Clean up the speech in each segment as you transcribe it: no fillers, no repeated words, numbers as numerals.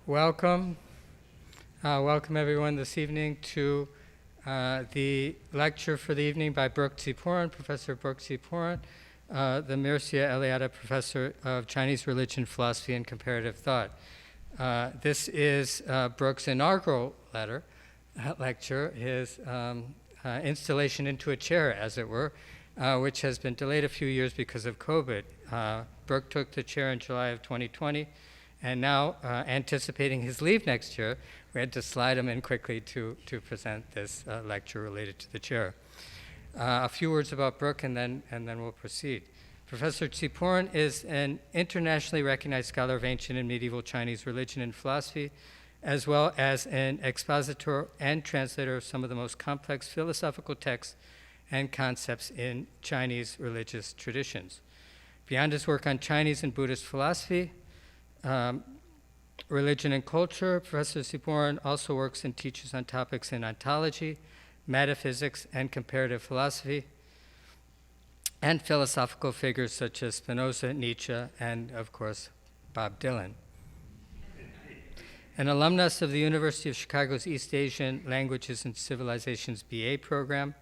Welcome. Welcome everyone this evening to the lecture for the evening by Brook Ziporyn, Professor Brook Ziporyn, the Mircea Eliade Professor of Chinese Religion, Philosophy, and Comparative Thought. This is Brook's inaugural lecture, his installation into a chair, as it were, which has been delayed a few years because of COVID. Brook took the chair in July of 2020, and now, anticipating his leave next year, we had to slide him in quickly to present this lecture related to the chair. A few words about Brook, and then we'll proceed. Professor Ziporyn is an internationally recognized scholar of ancient and medieval Chinese religion and philosophy, as well as an expositor and translator of some of the most complex philosophical texts and concepts in Chinese religious traditions. Beyond his work on Chinese and Buddhist philosophy, religion and culture, Professor Ziporyn also works and teaches on topics in ontology, metaphysics, and comparative philosophy, and philosophical figures such as Spinoza, Nietzsche, and, of course, Bob Dylan. An alumnus of the University of Chicago's East Asian Languages and Civilizations BA program,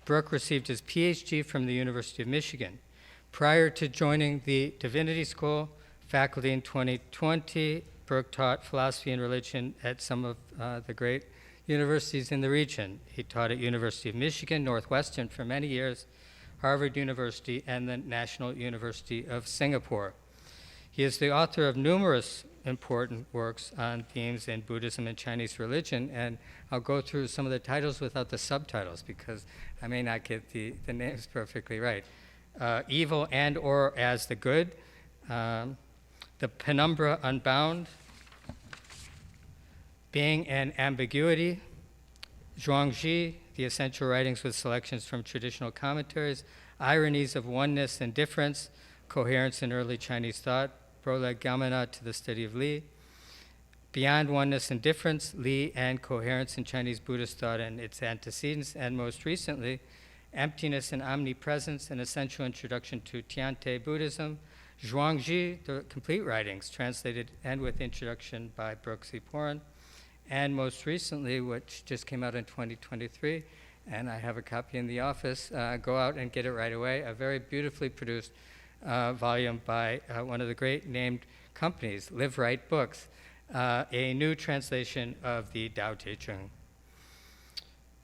Brook received his PhD from the University of Michigan. Prior to joining the Divinity School faculty in 2020, Brook taught philosophy and religion at some of the great universities in the region. He taught at University of Michigan, Northwestern for many years, Harvard University, and the National University of Singapore. He is the author of numerous important works on themes in Buddhism and Chinese religion, and I'll go through some of the titles without the subtitles because I may not get the names perfectly right. Evil and or as the Good, The Penumbra Unbound, Being and Ambiguity, Zhu Xi, The Essential Writings with Selections from Traditional Commentaries, Ironies of Oneness and Difference, Coherence in Early Chinese Thought, Prolegomena to the Study of Lee, Beyond Oneness and Difference, Lee and Coherence in Chinese Buddhist Thought and Its Antecedents, and most recently, Emptiness and Omnipresence, An Essential Introduction to Tiante Buddhism, Zhu Xi, The Complete Writings, translated and with introduction by Brook Ziporyn, and most recently, which just came out in 2023, and I have a copy in the office, go out and get it right away, a very beautifully produced volume by one of the great named companies, Live Right Books, a new translation of the Tao Te Ching.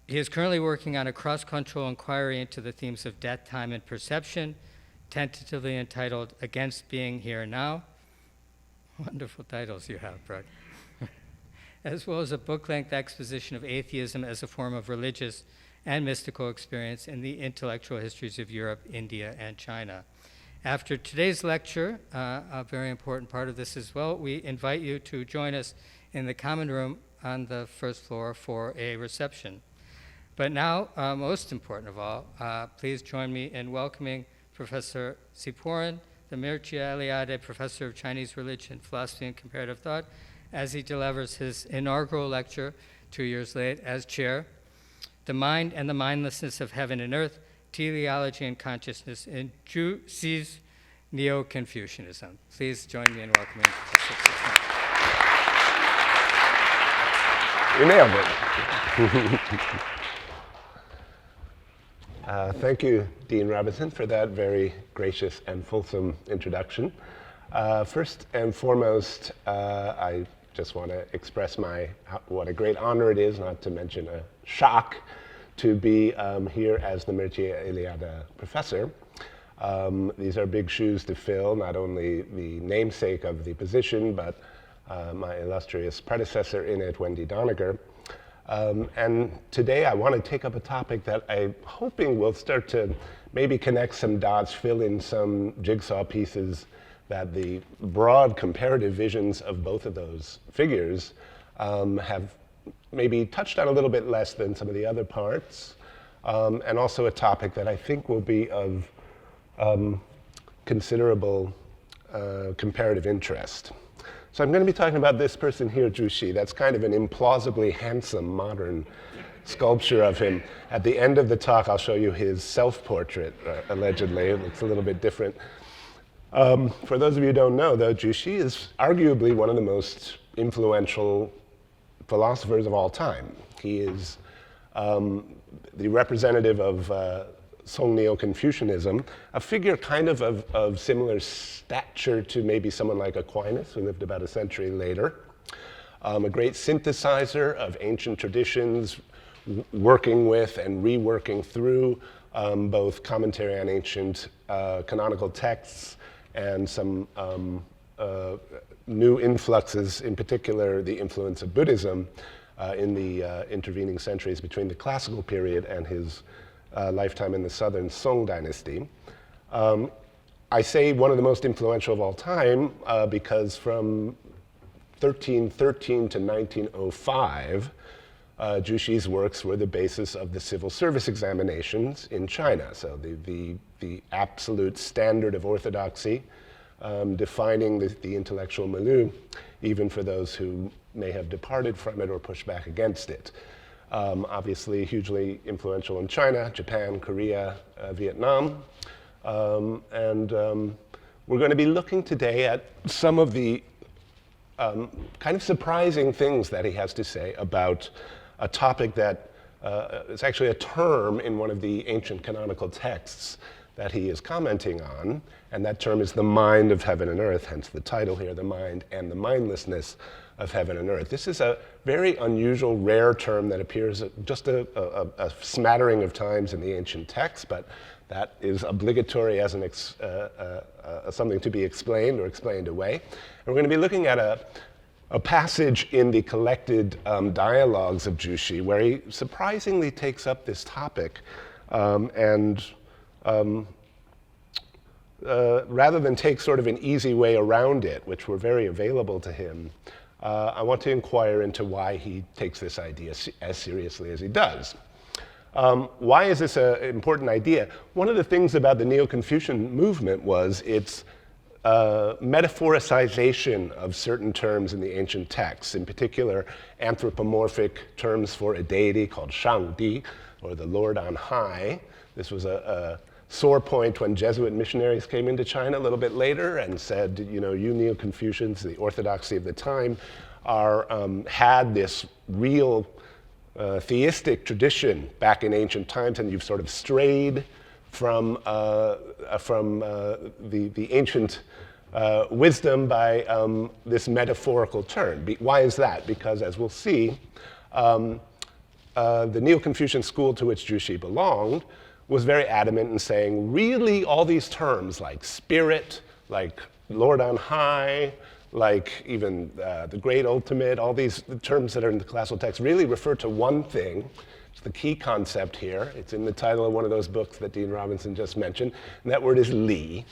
He is currently working on a cross-cultural inquiry into the themes of death, time, and perception, tentatively entitled Against Being Here Now. Wonderful titles you have, Brook. As well as a book-length exposition of atheism as a form of religious and mystical experience in the intellectual histories of Europe, India, and China. After today's lecture, a very important part of this as well, we invite you to join us in the common room on the first floor for a reception. But now, most important of all, please join me in welcoming Professor Ziporyn, the Mircea Eliade Professor of Chinese Religion, Philosophy, and Comparative Thought, as he delivers his inaugural lecture 2 years late as chair, The Mind and the Mindlessness of Heaven and Earth, Teleology and Consciousness in Zhu Xi's Neo-Confucianism. Please join me in welcoming Professor Ziporyn. You nailed it. Thank you, Dean Robinson, for that very gracious and fulsome introduction. First and foremost, I just want to express what a great honor it is, not to mention a shock, to be here as the Mircea Eliade Professor. These are big shoes to fill, not only the namesake of the position, but my illustrious predecessor in it, Wendy Doniger. And today I want to take up a topic that I'm hoping will start to maybe connect some dots, fill in some jigsaw pieces that the broad comparative visions of both of those figures have maybe touched on a little bit less than some of the other parts, and also a topic that I think will be of considerable comparative interest. So I'm going to be talking about this person here, Zhu Xi. That's kind of an implausibly handsome modern sculpture of him. At the end of the talk, I'll show you his self-portrait, allegedly. It looks a little bit different. For those of you who don't know, though, Zhu Xi is arguably one of the most influential philosophers of all time. He is the representative of Song Neo-Confucianism, a figure kind of similar stature to maybe someone like Aquinas, who lived about a century later. A great synthesizer of ancient traditions, working with and reworking through both commentary on ancient canonical texts and some new influxes, in particular the influence of Buddhism in the intervening centuries between the classical period and his lifetime in the southern Song dynasty. I say one of the most influential of all time because from 1313 to 1905, Zhu Xi's works were the basis of the civil service examinations in China. So the absolute standard of orthodoxy, defining the intellectual milieu, even for those who may have departed from it or pushed back against it. Obviously hugely influential in China, Japan, Korea, Vietnam. And we're going to be looking today at some of the kind of surprising things that he has to say about a topic that is actually a term in one of the ancient canonical texts that he is commenting on, and that term is the mind of heaven and earth, hence the title here, the mind and the mindlessness of heaven and earth. This is a very unusual, rare term that appears just a smattering of times in the ancient texts, but that is obligatory as something to be explained or explained away. And we're going to be looking at a passage in the collected dialogues of Zhu Xi where he surprisingly takes up this topic and rather than take sort of an easy way around it, which were very available to him, I want to inquire into why he takes this idea as seriously as he does. Why is this an important idea? One of the things about the Neo-Confucian movement was its metaphoricization of certain terms in the ancient texts, in particular anthropomorphic terms for a deity called Shangdi, or the Lord on high. This was a sore point when Jesuit missionaries came into China a little bit later and said, you know, you Neo-Confucians, the orthodoxy of the time, had this real theistic tradition back in ancient times, and you've sort of strayed from the ancient wisdom by this metaphorical turn. Why is that? Because, as we'll see, the Neo-Confucian school to which Zhu Xi belonged was very adamant in saying, really, all these terms like spirit, like Lord on high, like even the great ultimate, all these terms that are in the classical text really refer to one thing. It's the key concept here. It's in the title of one of those books that Dean Robinson just mentioned, and that word is Lee.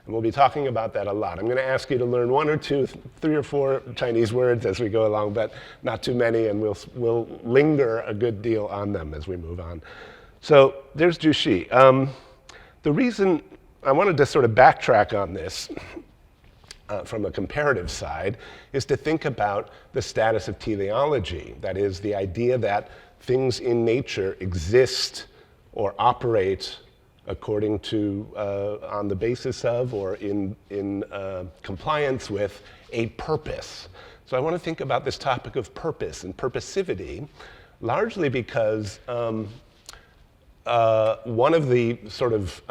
And we'll be talking about that a lot. I'm going to ask you to learn one or two, 3 or 4 Chinese words as we go along, but not too many, and we'll linger a good deal on them as we move on. So there's Zhu Xi. The reason I wanted to sort of backtrack on this from a comparative side is to think about the status of teleology. That is, the idea that things in nature exist or operate according to, on the basis of, or in compliance with a purpose. So I want to think about this topic of purpose and purposivity, largely because one of the sort of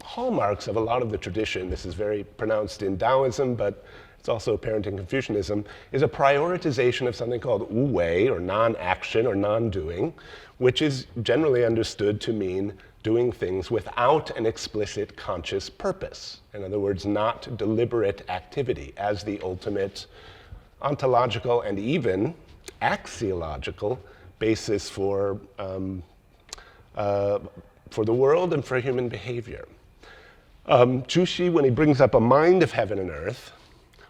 hallmarks of a lot of the tradition, this is very pronounced in Taoism, but it's also apparent in Confucianism, is a prioritization of something called wu wei, or non-action or non-doing, which is generally understood to mean doing things without an explicit conscious purpose. In other words, not deliberate activity as the ultimate ontological and even axiological basis for the world and for human behavior. Zhu Xi, when he brings up a mind of heaven and earth,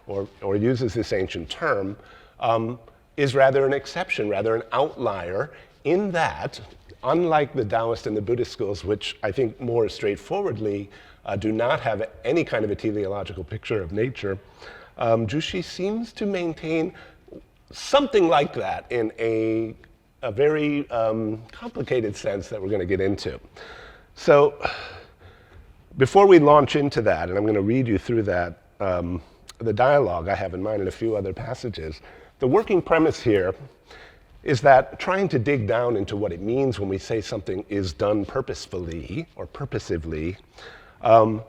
or uses this ancient term, is rather an exception, rather an outlier, in that, unlike the Taoist and the Buddhist schools, which I think more straightforwardly do not have any kind of a teleological picture of nature, Zhu Xi seems to maintain something like that in a very complicated sense that we're going to get into. So before we launch into that, and I'm going to read you through that, the dialogue I have in mind and a few other passages, the working premise here is that trying to dig down into what it means when we say something is done purposefully or purposively, the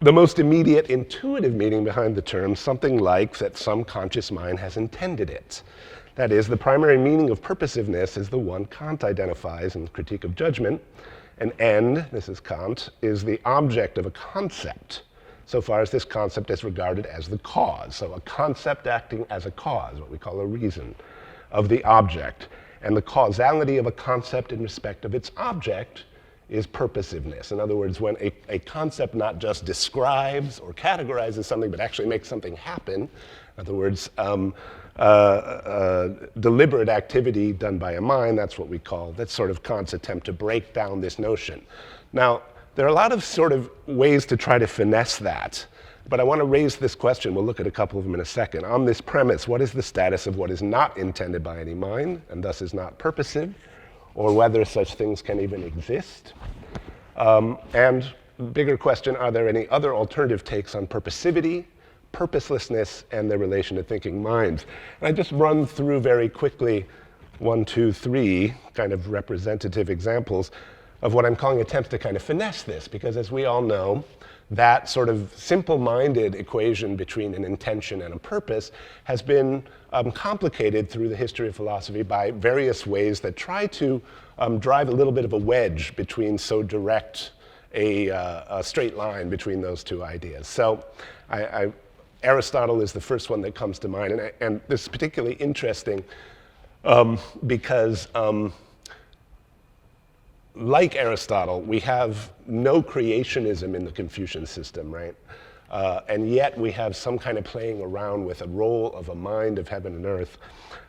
most immediate intuitive meaning behind the term, something like that some conscious mind has intended it. That is, the primary meaning of purposiveness is the one Kant identifies in Critique of Judgment. An end, this is Kant, is the object of a concept, so far as this concept is regarded as the cause. So a concept acting as a cause, what we call a reason, of the object. And the causality of a concept in respect of its object is purposiveness. In other words, when a concept not just describes or categorizes something, but actually makes something happen, in other words, deliberate activity done by a mind, that's what we call, that's sort of Kant's attempt to break down this notion. Now, there are a lot of sort of ways to try to finesse that, but I want to raise this question, we'll look at a couple of them in a second. On this premise, what is the status of what is not intended by any mind, and thus is not purposive, or whether such things can even exist? And bigger question, are there any other alternative takes on purposivity, purposelessness, and their relation to thinking minds? And I just run through very quickly 1, 2, 3 kind of representative examples of what I'm calling attempts to kind of finesse this, because as we all know, that sort of simple-minded equation between an intention and a purpose has been complicated through the history of philosophy by various ways that try to drive a little bit of a wedge between so direct a straight line between those two ideas. So Aristotle is the first one that comes to mind, and this is particularly interesting because like Aristotle, we have no creationism in the Confucian system, right? And yet we have some kind of playing around with a role of a mind of heaven and earth.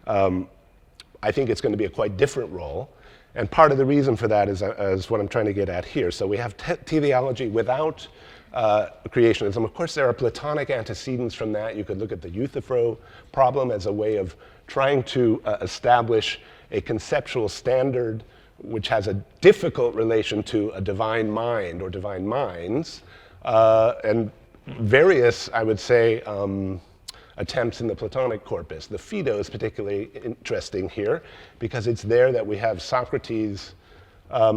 I think it's going to be a quite different role. And part of the reason for that is what I'm trying to get at here. So we have teleology without creationism. Of course, there are Platonic antecedents from that. You could look at the Euthyphro problem as a way of trying to establish a conceptual standard which has a difficult relation to a divine mind or divine minds, and various, I would say, attempts in the Platonic corpus. The Phaedo is particularly interesting here because it's there that we have Socrates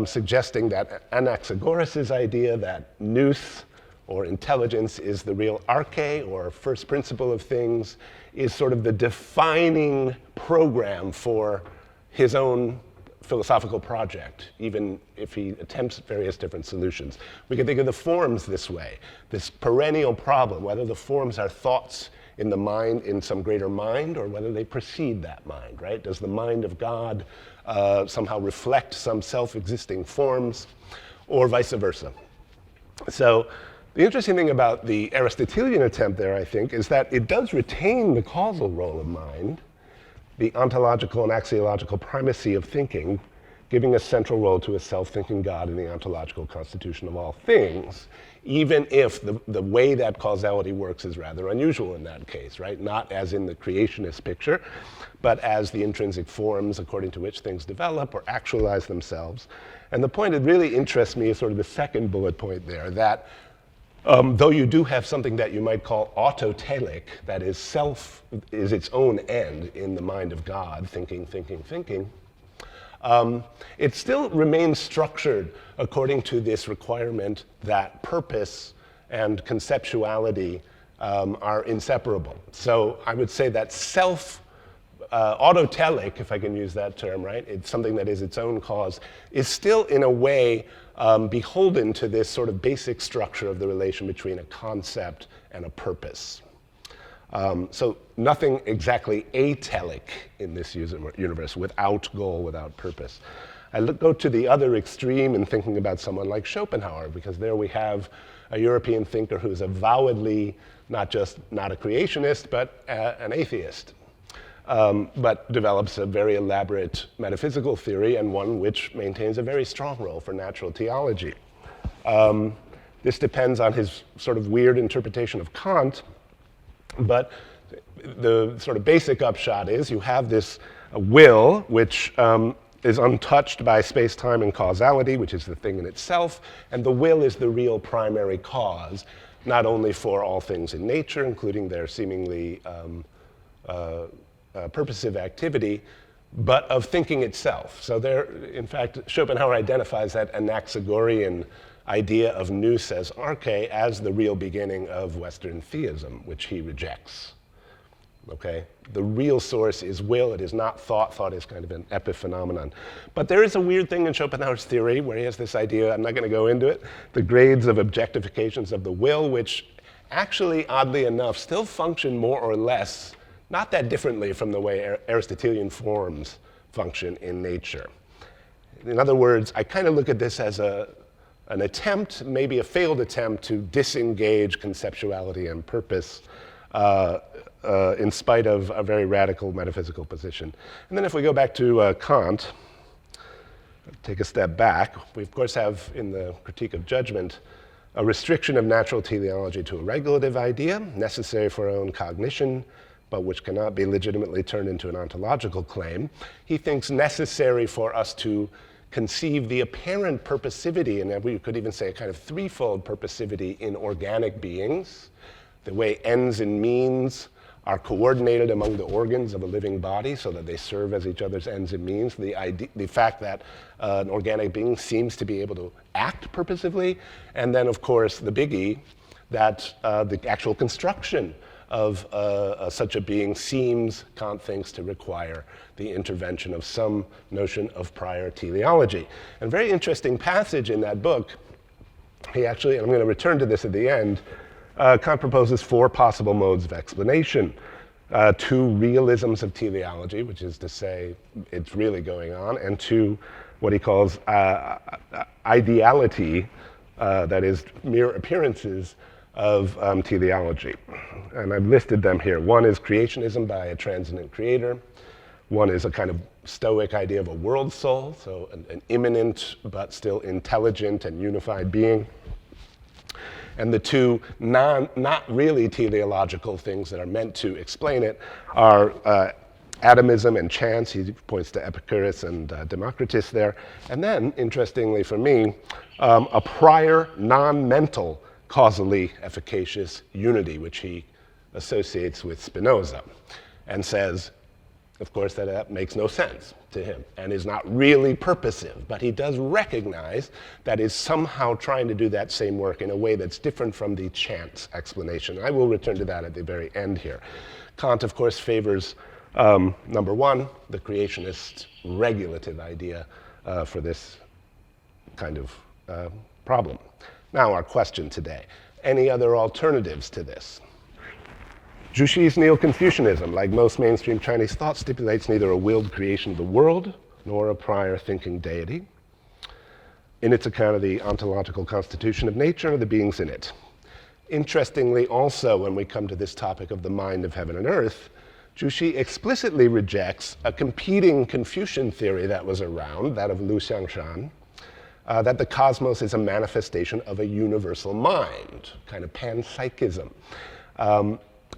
suggesting that Anaxagoras' idea that nous, or intelligence, is the real arche, or first principle of things, is sort of the defining program for his own philosophical project, even if he attempts various different solutions. We can think of the forms this way, this perennial problem, whether the forms are thoughts in the mind, in some greater mind, or whether they precede that mind, right? Does the mind of God somehow reflect some self-existing forms, or vice versa? So the interesting thing about the Aristotelian attempt there, I think, is that it does retain the causal role of mind, the ontological and axiological primacy of thinking, giving a central role to a self-thinking God in the ontological constitution of all things, even if the way that causality works is rather unusual in that case, right? Not as in the creationist picture, but as the intrinsic forms according to which things develop or actualize themselves. And the point that really interests me is sort of the second bullet point there, that though you do have something that you might call autotelic, that is self is its own end in the mind of God, thinking, it still remains structured according to this requirement that purpose and conceptuality are inseparable. So I would say that autotelic, if I can use that term, right? It's something that is its own cause, is still in a way beholden to this sort of basic structure of the relation between a concept and a purpose. So nothing exactly atelic in this universe, without goal, without purpose. I go to the other extreme in thinking about someone like Schopenhauer, because there we have a European thinker who's avowedly not just not a creationist, but an atheist. But develops a very elaborate metaphysical theory, and one which maintains a very strong role for natural theology. This depends on his sort of weird interpretation of Kant, but the sort of basic upshot is you have this will, which is untouched by space-time and causality, which is the thing in itself, and the will is the real primary cause, not only for all things in nature, including their seemingly purposive activity, but of thinking itself. So there, in fact, Schopenhauer identifies that Anaxagorean idea of nous as arche as the real beginning of Western theism, which he rejects. Okay? The real source is will, it is not thought. Thought is kind of an epiphenomenon. But there is a weird thing in Schopenhauer's theory where he has this idea, I'm not going to go into it, the grades of objectifications of the will, which actually, oddly enough, still function more or less not that differently from the way Aristotelian forms function in nature. In other words, I kind of look at this as an attempt, maybe a failed attempt, to disengage conceptuality and purpose in spite of a very radical metaphysical position. And then if we go back to Kant, take a step back, we of course have in the Critique of Judgment a restriction of natural teleology to a regulative idea, necessary for our own cognition, but which cannot be legitimately turned into an ontological claim. He thinks necessary for us to conceive the apparent purposivity, and we could even say a kind of threefold purposivity in organic beings, the way ends and means are coordinated among the organs of a living body so that they serve as each other's ends and means, the fact that an organic being seems to be able to act purposively, and then, of course, the biggie, that the actual construction of such a being seems, Kant thinks, to require the intervention of some notion of prior teleology. And a very interesting passage in that book, he actually, and I'm going to return to this at the end, Kant proposes 4 possible modes of explanation. 2 realisms of teleology, which is to say it's really going on, and 2 what he calls ideality, that is mere appearances of teleology. And I've listed them here. One is creationism by a transcendent creator. One is a kind of Stoic idea of a world soul, so an immanent but still intelligent and unified being. And the 2 not really teleological things that are meant to explain it are atomism and chance. He points to Epicurus and Democritus there. And then, interestingly for me, a prior non-mental causally efficacious unity, which he associates with Spinoza, and says, of course, that makes no sense to him and is not really purposive, but he does recognize that is somehow trying to do that same work in a way that's different from the chance explanation. I will return to that at the very end here. Kant, of course, favors, number 1, the creationist regulative idea for this kind of problem. Now, our question today, any other alternatives to this? Zhu Xi's Neo-Confucianism, like most mainstream Chinese thought, stipulates neither a willed creation of the world nor a prior thinking deity in its account of the ontological constitution of nature and the beings in it. Interestingly, also, when we come to this topic of the mind of heaven and earth, Zhu Xi explicitly rejects a competing Confucian theory that was around, that of Lu Xiangshan, that the cosmos is a manifestation of a universal mind, kind of panpsychism.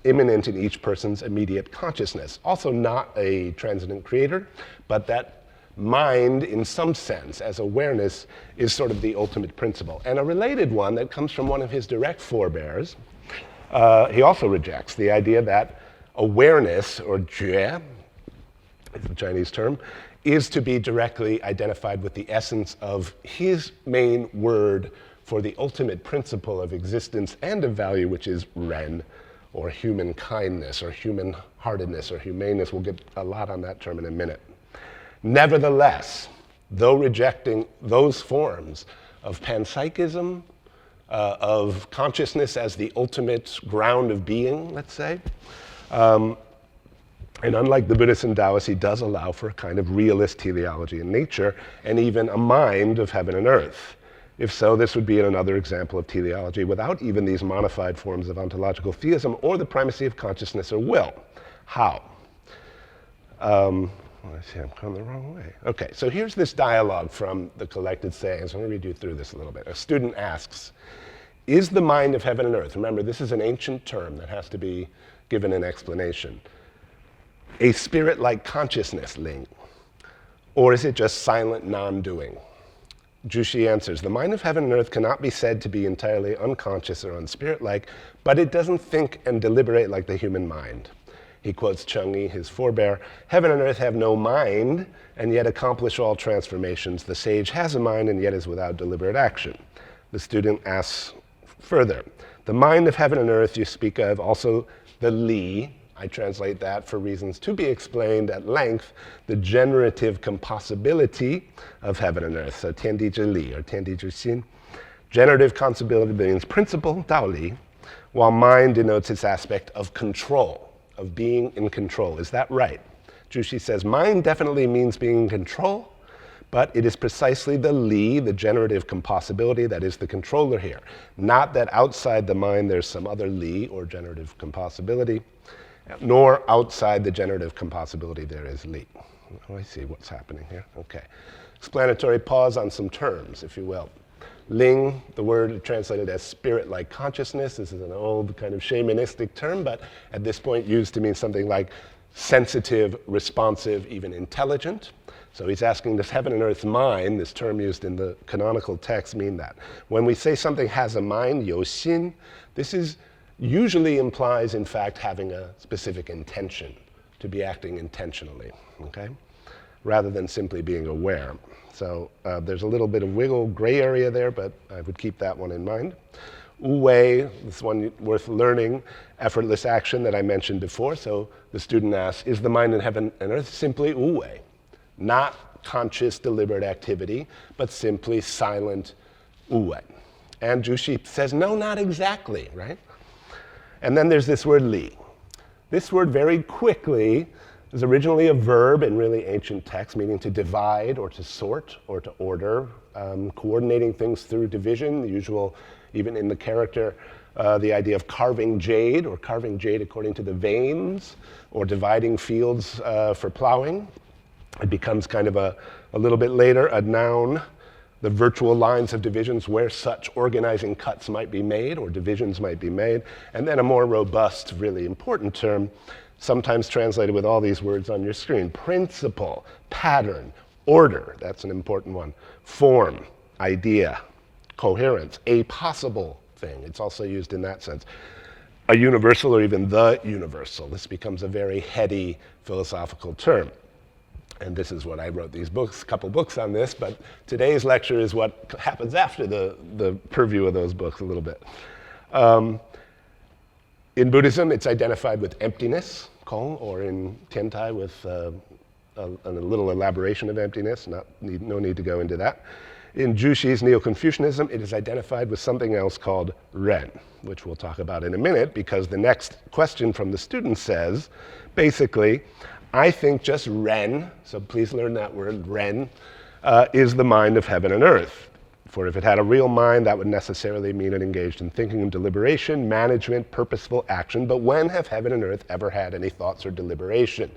Immanent in each person's immediate consciousness. Also not a transcendent creator, but that mind, in some sense, as awareness, is sort of the ultimate principle. And a related one that comes from one of his direct forebears, he also rejects the idea that awareness, or jue, is the Chinese term, is to be directly identified with the essence of his main word for the ultimate principle of existence and of value, which is ren, or human kindness, or human-heartedness, or humaneness. We'll get a lot on that term in a minute. Nevertheless, though rejecting those forms of panpsychism, of consciousness as the ultimate ground of being, let's say, and unlike the Buddhists and Taoists, he does allow for a kind of realist teleology in nature, and even a mind of heaven and earth. If so, this would be another example of teleology without even these modified forms of ontological theism or the primacy of consciousness or will. How? I see I'm going the wrong way. Okay, so here's this dialogue from the Collected Sayings. I'm going to read you through this a little bit. A student asks, is the mind of heaven and earth, remember this is an ancient term that has to be given an explanation, a spirit-like consciousness, Ling? Or is it just silent non-doing? Zhu Xi answers, the mind of heaven and earth cannot be said to be entirely unconscious or unspirit-like, but it doesn't think and deliberate like the human mind. He quotes Cheng-Yi, his forebear, "Heaven and earth have no mind, and yet accomplish all transformations. The sage has a mind, and yet is without deliberate action." The student asks further, "The mind of heaven and earth you speak of, also the Lee," I translate that for reasons to be explained at length, the generative compossibility of heaven and earth, so 天地之理 or 天地之心. Generative compossibility means principle, 道理, while mind denotes its aspect of control, of being in control. Is that right? Zhu Xi says, mind definitely means being in control, but it is precisely the Li, the generative compossibility, that is the controller here. Not that outside the mind there's some other Li, or generative compossibility, nor outside the generative compossibility there is Li. Oh, I see what's happening here. Okay. Explanatory pause on some terms, if you will. Ling, the word translated as spirit-like consciousness. This is an old kind of shamanistic term, but at this point used to mean something like sensitive, responsive, even intelligent. So he's asking, does heaven and earth's mind, this term used in the canonical text, mean that? When we say something has a mind, 有心, this usually implies, in fact, having a specific intention, to be acting intentionally, okay? Rather than simply being aware. So there's a little bit of wiggle gray area there, but I would keep that one in mind. Wu Wei, this one worth learning, effortless action that I mentioned before. So the student asks, is the mind in heaven and earth simply Wu Wei? Not conscious, deliberate activity, but simply silent Wu Wei. And Zhu Xi says, no, not exactly, right? And then there's this word Li. This word very quickly is originally a verb in really ancient texts, meaning to divide or to sort or to order, coordinating things through division, the usual, even in the character, the idea of carving jade, or carving jade according to the veins, or dividing fields for plowing. It becomes kind of a little bit later a noun, the virtual lines of divisions where such organizing cuts might be made or divisions might be made, and then a more robust, really important term, sometimes translated with all these words on your screen: principle, pattern, order, that's an important one, form, idea, coherence, a possible thing. It's also used in that sense. A universal, or even the universal. This becomes a very heady philosophical term. And this is what I wrote these books, a couple books on this, but today's lecture is what happens after the purview of those books a little bit. In Buddhism, it's identified with emptiness, Kong, or in Tiantai with a little elaboration of emptiness, no need to go into that. In Zhu Xi's Neo-Confucianism, it is identified with something else called Ren, which we'll talk about in a minute, because the next question from the student says, basically, I think just Ren, so please learn that word, Ren, is the mind of heaven and earth. For if it had a real mind, that would necessarily mean it engaged in thinking and deliberation, management, purposeful action. But when have heaven and earth ever had any thoughts or deliberation?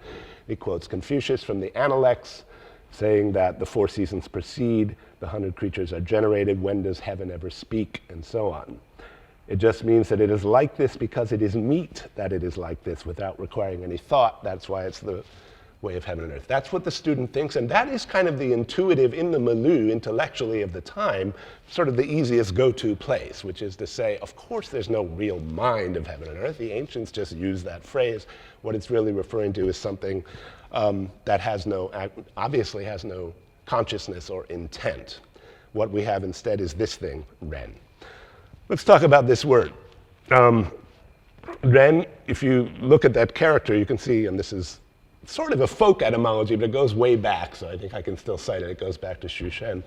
He quotes Confucius from the Analects, saying that the 4 seasons precede, the 100 creatures are generated, when does heaven ever speak, and so on. It just means that it is like this because it is meet that it is like this without requiring any thought. That's why it's the way of heaven and earth. That's what the student thinks, and that is kind of the intuitive, in the milieu, intellectually of the time, sort of the easiest go-to place, which is to say, of course there's no real mind of heaven and earth. The ancients just use that phrase. What it's really referring to is something that obviously has no consciousness or intent. What we have instead is this thing, Ren. Let's talk about this word. Ren, if you look at that character, you can see, and this is sort of a folk etymology, but it goes way back, so I think I can still cite it. It goes back to Xu Shen,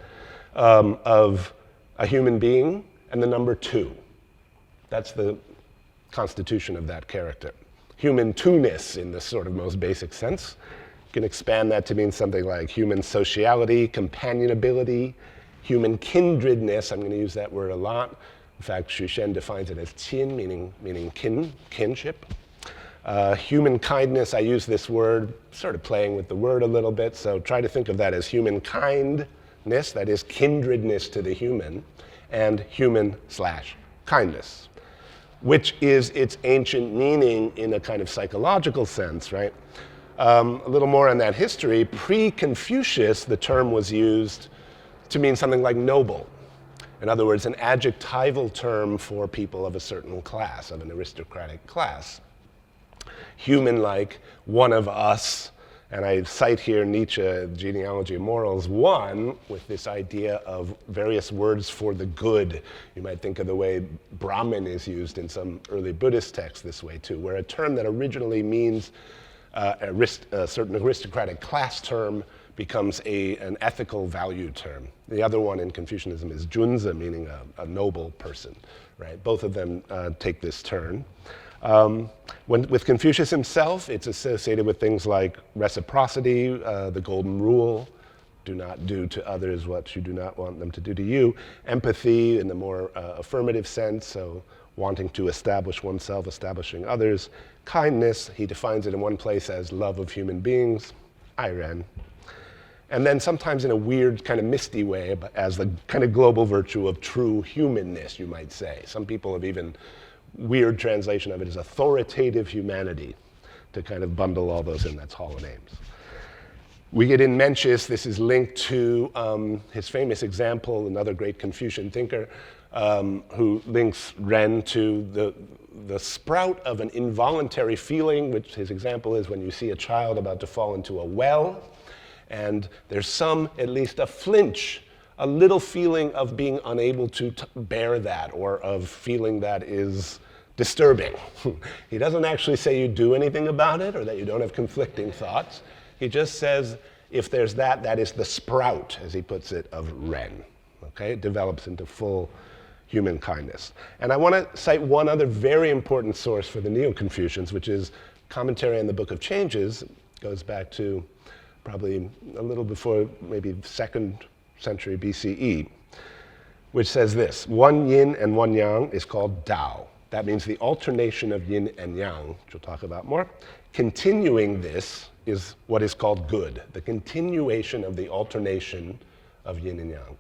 of a human being and the number 2. That's the constitution of that character. Human two-ness in the sort of most basic sense. You can expand that to mean something like human sociality, companionability, human kindredness. I'm going to use that word a lot. In fact, Xu Shen defines it as qin, meaning kinship. Human kindness, I use this word, sort of playing with the word a little bit, so try to think of that as human kindness, that is kindredness to the human, and human/kindness, which is its ancient meaning in a kind of psychological sense, right? A little more on that history. Pre-Confucius, the term was used to mean something like noble. In other words, an adjectival term for people of a certain class, of an aristocratic class. human-like, one of us. And I cite here Nietzsche, Genealogy of Morals 1, with this idea of various words for the good. You might think of the way Brahmin is used in some early Buddhist texts this way too, where a term that originally means a certain aristocratic class term becomes an ethical value term. The other one in Confucianism is junzi, meaning a noble person, right? Both of them take this turn. With Confucius himself, it's associated with things like reciprocity, the golden rule, do not do to others what you do not want them to do to you, empathy in the more affirmative sense, so wanting to establish oneself, establishing others, kindness, he defines it in one place as love of human beings, airen, and then sometimes in a weird kind of misty way as the kind of global virtue of true humanness, you might say. Some people have even weird translation of it is authoritative humanity, to kind of bundle all those in. That's Hall of Names. We get in Mencius, this is linked to his famous example, another great Confucian thinker, who links Ren to the sprout of an involuntary feeling, which his example is when you see a child about to fall into a well, and there's at least a flinch, a little feeling of being unable to bear that, or of feeling that is disturbing. He doesn't actually say you do anything about it or that you don't have conflicting thoughts. He just says if there's that is the sprout, as he puts it, of Ren. Okay? It develops into full human kindness. And I want to cite one other very important source for the Neo-Confucians, which is commentary on the Book of Changes. It goes back to probably a little before maybe 2nd century BCE, which says this: one yin and one yang is called Tao. That means the alternation of yin and yang, which we'll talk about more. Continuing this is what is called good, the continuation of the alternation of yin and yang.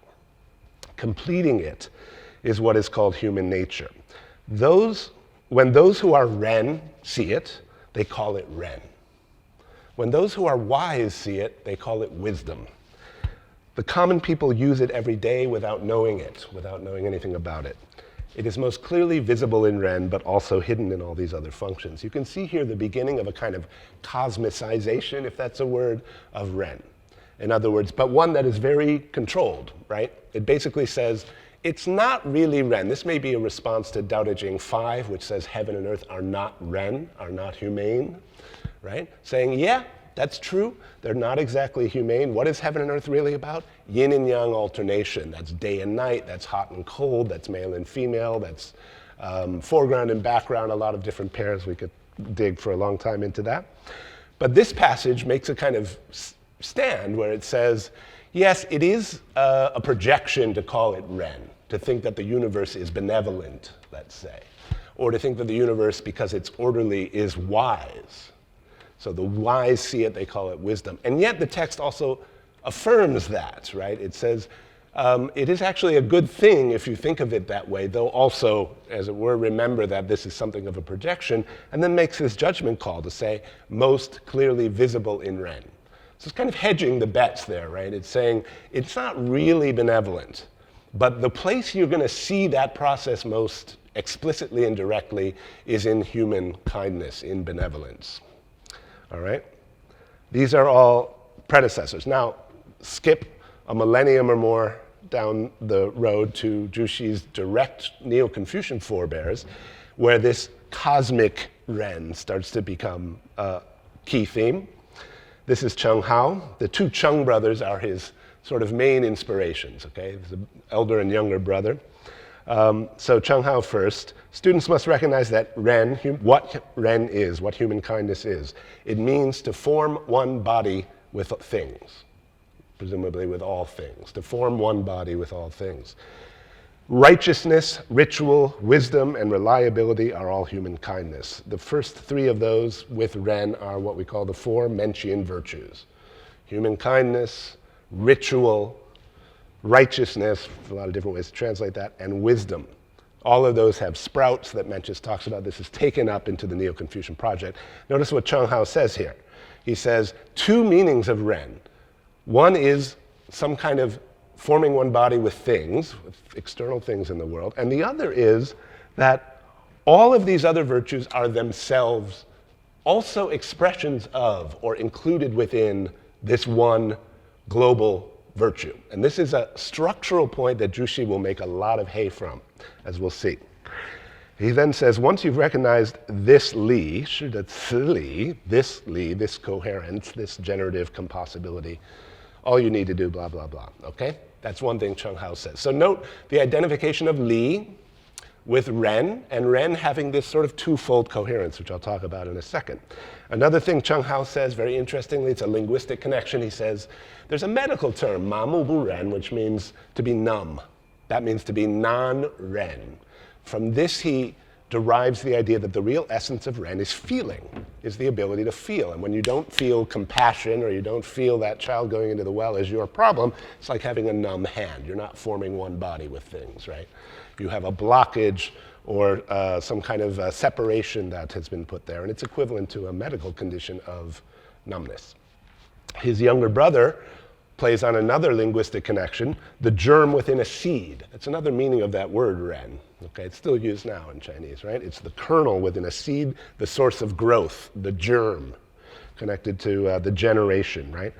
Completing it is what is called human nature. When those who are Ren see it, they call it Ren. When those who are wise see it, they call it wisdom. The common people use it every day without knowing it, without knowing anything about it. It is most clearly visible in Ren, but also hidden in all these other functions. You can see here the beginning of a kind of cosmicization, if that's a word, of Ren. In other words, but one that is very controlled, right? It basically says, it's not really Ren. This may be a response to Tao Te Ching 5, which says heaven and earth are not Ren, are not humane, right? Saying, yeah, that's true. They're not exactly humane. What is heaven and earth really about? Yin and yang alternation. That's day and night. That's hot and cold. That's male and female. That's foreground and background. A lot of different pairs. We could dig for a long time into that. But this passage makes a kind of stand where it says, yes, it is a projection to call it Ren, to think that the universe is benevolent, let's say, or to think that the universe, because it's orderly, is wise. So the wise see it, they call it wisdom. And yet the text also affirms that, right? It says, it is actually a good thing if you think of it that way, though also, as it were, remember that this is something of a projection, and then makes this judgment call to say, most clearly visible in Ren. So it's kind of hedging the bets there, right? It's saying, it's not really benevolent, but the place you're going to see that process most explicitly and directly is in human kindness, in benevolence. All right? These are all predecessors. Now, skip a millennium or more down the road to Zhu Xi's direct Neo-Confucian forebears, where this cosmic Ren starts to become a key theme. This is Cheng Hao. The two Cheng brothers are his sort of main inspirations, okay? There's an elder and younger brother. So Cheng Hao first. Students must recognize that Ren, what Ren is, what human kindness is. It means to form one body with things, presumably with all things, to form one body with all things. Righteousness, ritual, wisdom, and reliability are all human kindness. The first three of those with Ren are what we call the four Mencian virtues. Human kindness, ritual, righteousness, a lot of different ways to translate that, and wisdom. All of those have sprouts that Mencius talks about. This is taken up into the Neo-Confucian project. Notice what Cheng Hao says here. He says, two meanings of Ren. One is some kind of forming one body with things, with external things in the world, and the other is that all of these other virtues are themselves also expressions of or included within this one global virtue. And this is a structural point that Zhu Xi will make a lot of hay from, as we'll see. He then says, once you've recognized this Li, this coherence, this generative compossibility, all you need to do, blah, blah, blah, okay? That's one thing Cheng Hao says. So note the identification of Li with Ren, and Ren having this sort of twofold coherence, which I'll talk about in a second. Another thing Cheng Hao says, very interestingly, it's a linguistic connection. He says, there's a medical term, ma mu bu ren, which means to be numb. That means to be non-Ren. From this, he derives the idea that the real essence of Ren is feeling, is the ability to feel. And when you don't feel compassion or you don't feel that child going into the well is your problem, it's like having a numb hand. You're not forming one body with things, right? You have a blockage or some kind of separation that has been put there, and it's equivalent to a medical condition of numbness. His younger brother plays on another linguistic connection, the germ within a seed. That's another meaning of that word, ren. Okay, it's still used now in Chinese, right? It's the kernel within a seed, the source of growth, the germ, connected to the generation, right?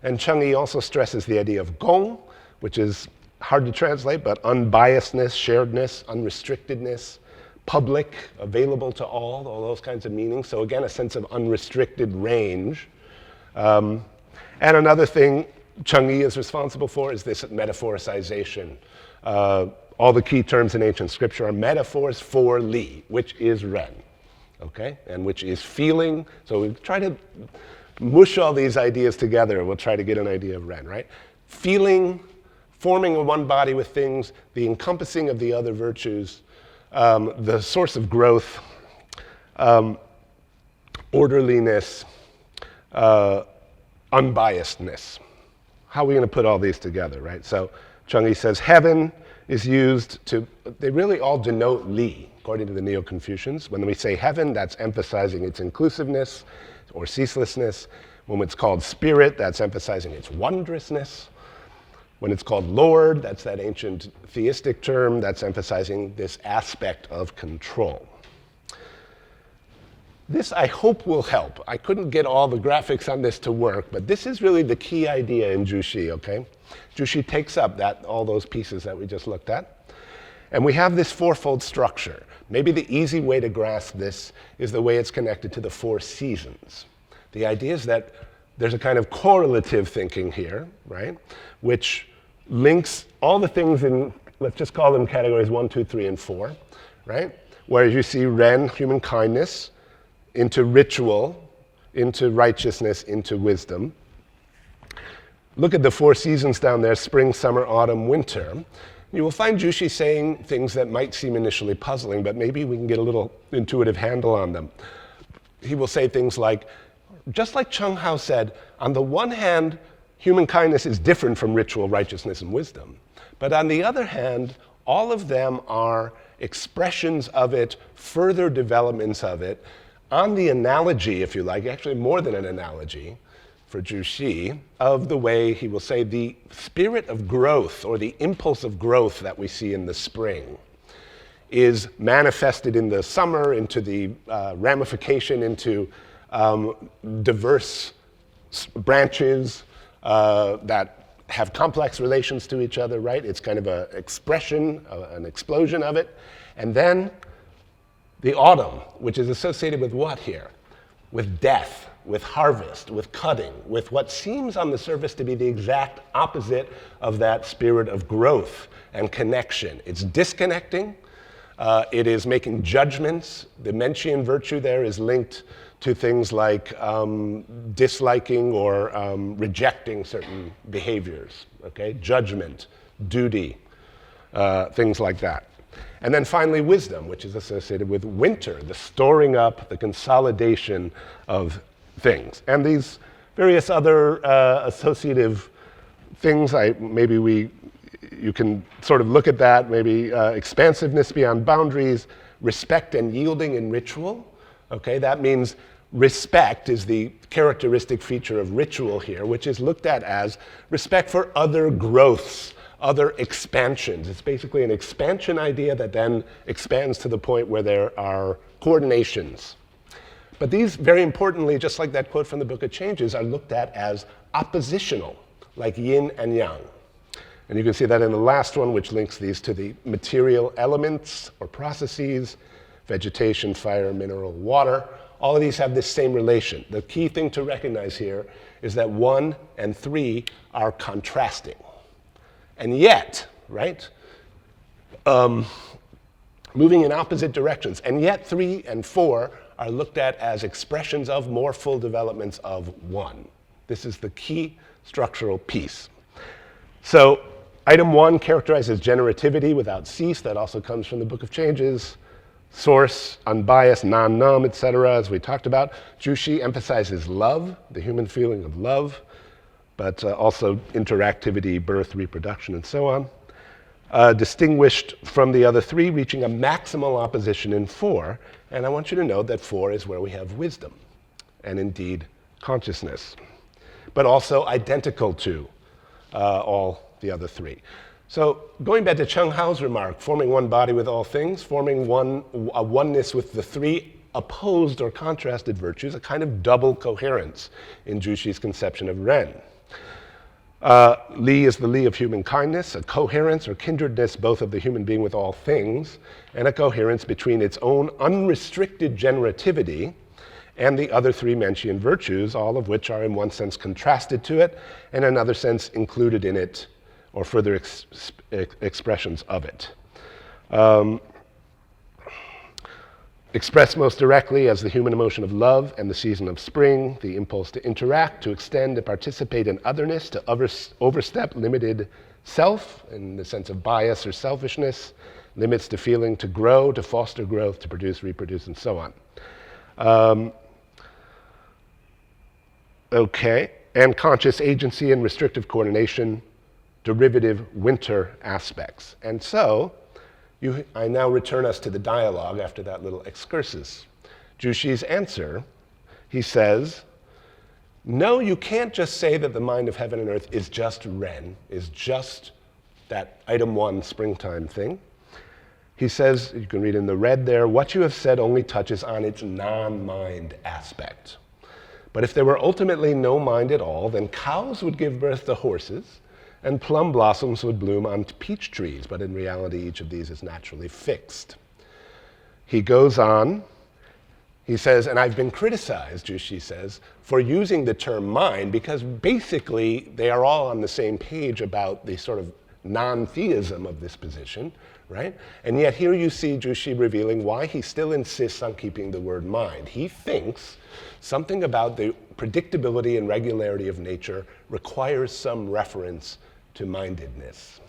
And Cheng-Yi also stresses the idea of gong, which is hard to translate, but unbiasedness, sharedness, unrestrictedness, public, available to all those kinds of meanings. So again, a sense of unrestricted range. And another thing Cheng-Yi is responsible for is this metaphoricization. All the key terms in ancient scripture are metaphors for Li, which is Ren, okay? And which is feeling. So we try to mush all these ideas together and we'll try to get an idea of Ren, right? Feeling, forming one body with things, the encompassing of the other virtues, the source of growth, orderliness, unbiasedness. How are we going to put all these together, right? So Cheng-Yi says heaven is used to, they really all denote Li, according to the Neo-Confucians. When we say heaven, that's emphasizing its inclusiveness or ceaselessness. When it's called spirit, that's emphasizing its wondrousness. When it's called Lord, that's that ancient theistic term, that's emphasizing this aspect of control. This, I hope, will help. I couldn't get all the graphics on this to work, but this is really the key idea in Zhu Xi, okay? Zhu Xi takes up all those pieces that we just looked at. And we have this fourfold structure. Maybe the easy way to grasp this is the way it's connected to the four seasons. The idea is that there's a kind of correlative thinking here, right? Which links all the things in, let's just call them categories 1, 2, 3, and 4, right? Whereas you see Ren, human kindness, into ritual, into righteousness, into wisdom. Look at the four seasons down there, spring, summer, autumn, winter. You will find Zhu Xi saying things that might seem initially puzzling, but maybe we can get a little intuitive handle on them. He will say things like, just like Cheng Hao said, on the one hand, human kindness is different from ritual, righteousness, and wisdom. But on the other hand, all of them are expressions of it, further developments of it, on the analogy, if you like, actually more than an analogy for Zhu Xi, of the way he will say the spirit of growth or the impulse of growth that we see in the spring is manifested in the summer into the ramification into diverse branches that have complex relations to each other, right? It's kind of an expression, an explosion of it. And then the autumn, which is associated with what here? With death, with harvest, with cutting, with what seems on the surface to be the exact opposite of that spirit of growth and connection. It's disconnecting. It is making judgments. The Mentian virtue there is linked to things like disliking or rejecting certain behaviors, okay? Judgment, duty, things like that. And then finally, wisdom, which is associated with winter, the storing up, the consolidation of things. And these various other associative things, you can sort of look at that, maybe expansiveness beyond boundaries, respect and yielding in ritual. Okay, that means respect is the characteristic feature of ritual here, which is looked at as respect for other growths, other expansions. It's basically an expansion idea that then expands to the point where there are coordinations. But these, very importantly, just like that quote from the Book of Changes, are looked at as oppositional, like yin and yang. And you can see that in the last one, which links these to the material elements or processes, vegetation, fire, mineral, water. All of these have this same relation. The key thing to recognize here is that 1 and 3 are contrasting. And yet, right, moving in opposite directions. And yet 3 and 4 are looked at as expressions of more full developments of 1. This is the key structural piece. So item 1 characterizes generativity without cease. That also comes from the Book of Changes. Source, unbiased, non-numb, etc., as we talked about. Zhu Xi emphasizes love, the human feeling of love, but also interactivity, birth, reproduction, and so on. Distinguished from the other 3, reaching a maximal opposition in 4. And I want you to know that 4 is where we have wisdom, and indeed consciousness, but also identical to all the other 3. So going back to Cheng Hao's remark, forming one body with all things, forming a oneness with the 3 opposed or contrasted virtues, a kind of double coherence in Zhu Xi's conception of Ren. Lee is the Lee of human kindness, a coherence or kindredness both of the human being with all things, and a coherence between its own unrestricted generativity and the other 3 Manchian virtues, all of which are in one sense contrasted to it, and in another sense included in it, or further expressions of it. Expressed most directly as the human emotion of love and the season of spring, the impulse to interact, to extend, to participate in otherness, to overstep limited self in the sense of bias or selfishness, limits to feeling, to grow, to foster growth, to produce, reproduce, and so on. Okay, and conscious agency and restrictive coordination, derivative winter aspects. And so, I now return us to the dialogue after that little excursus. Zhu Xi's answer, he says, no, you can't just say that the mind of heaven and earth is just Ren, is just that item 1 springtime thing. He says, you can read in the red there, what you have said only touches on its non-mind aspect. But if there were ultimately no mind at all, then cows would give birth to horses, and plum blossoms would bloom on peach trees, but in reality, each of these is naturally fixed. He goes on, he says, and I've been criticized, Zhu Xi says, for using the term mind, because basically they are all on the same page about the sort of non-theism of this position, right? And yet here you see Zhu Xi revealing why he still insists on keeping the word mind. He thinks something about the predictability and regularity of nature requires some reference to mindedness.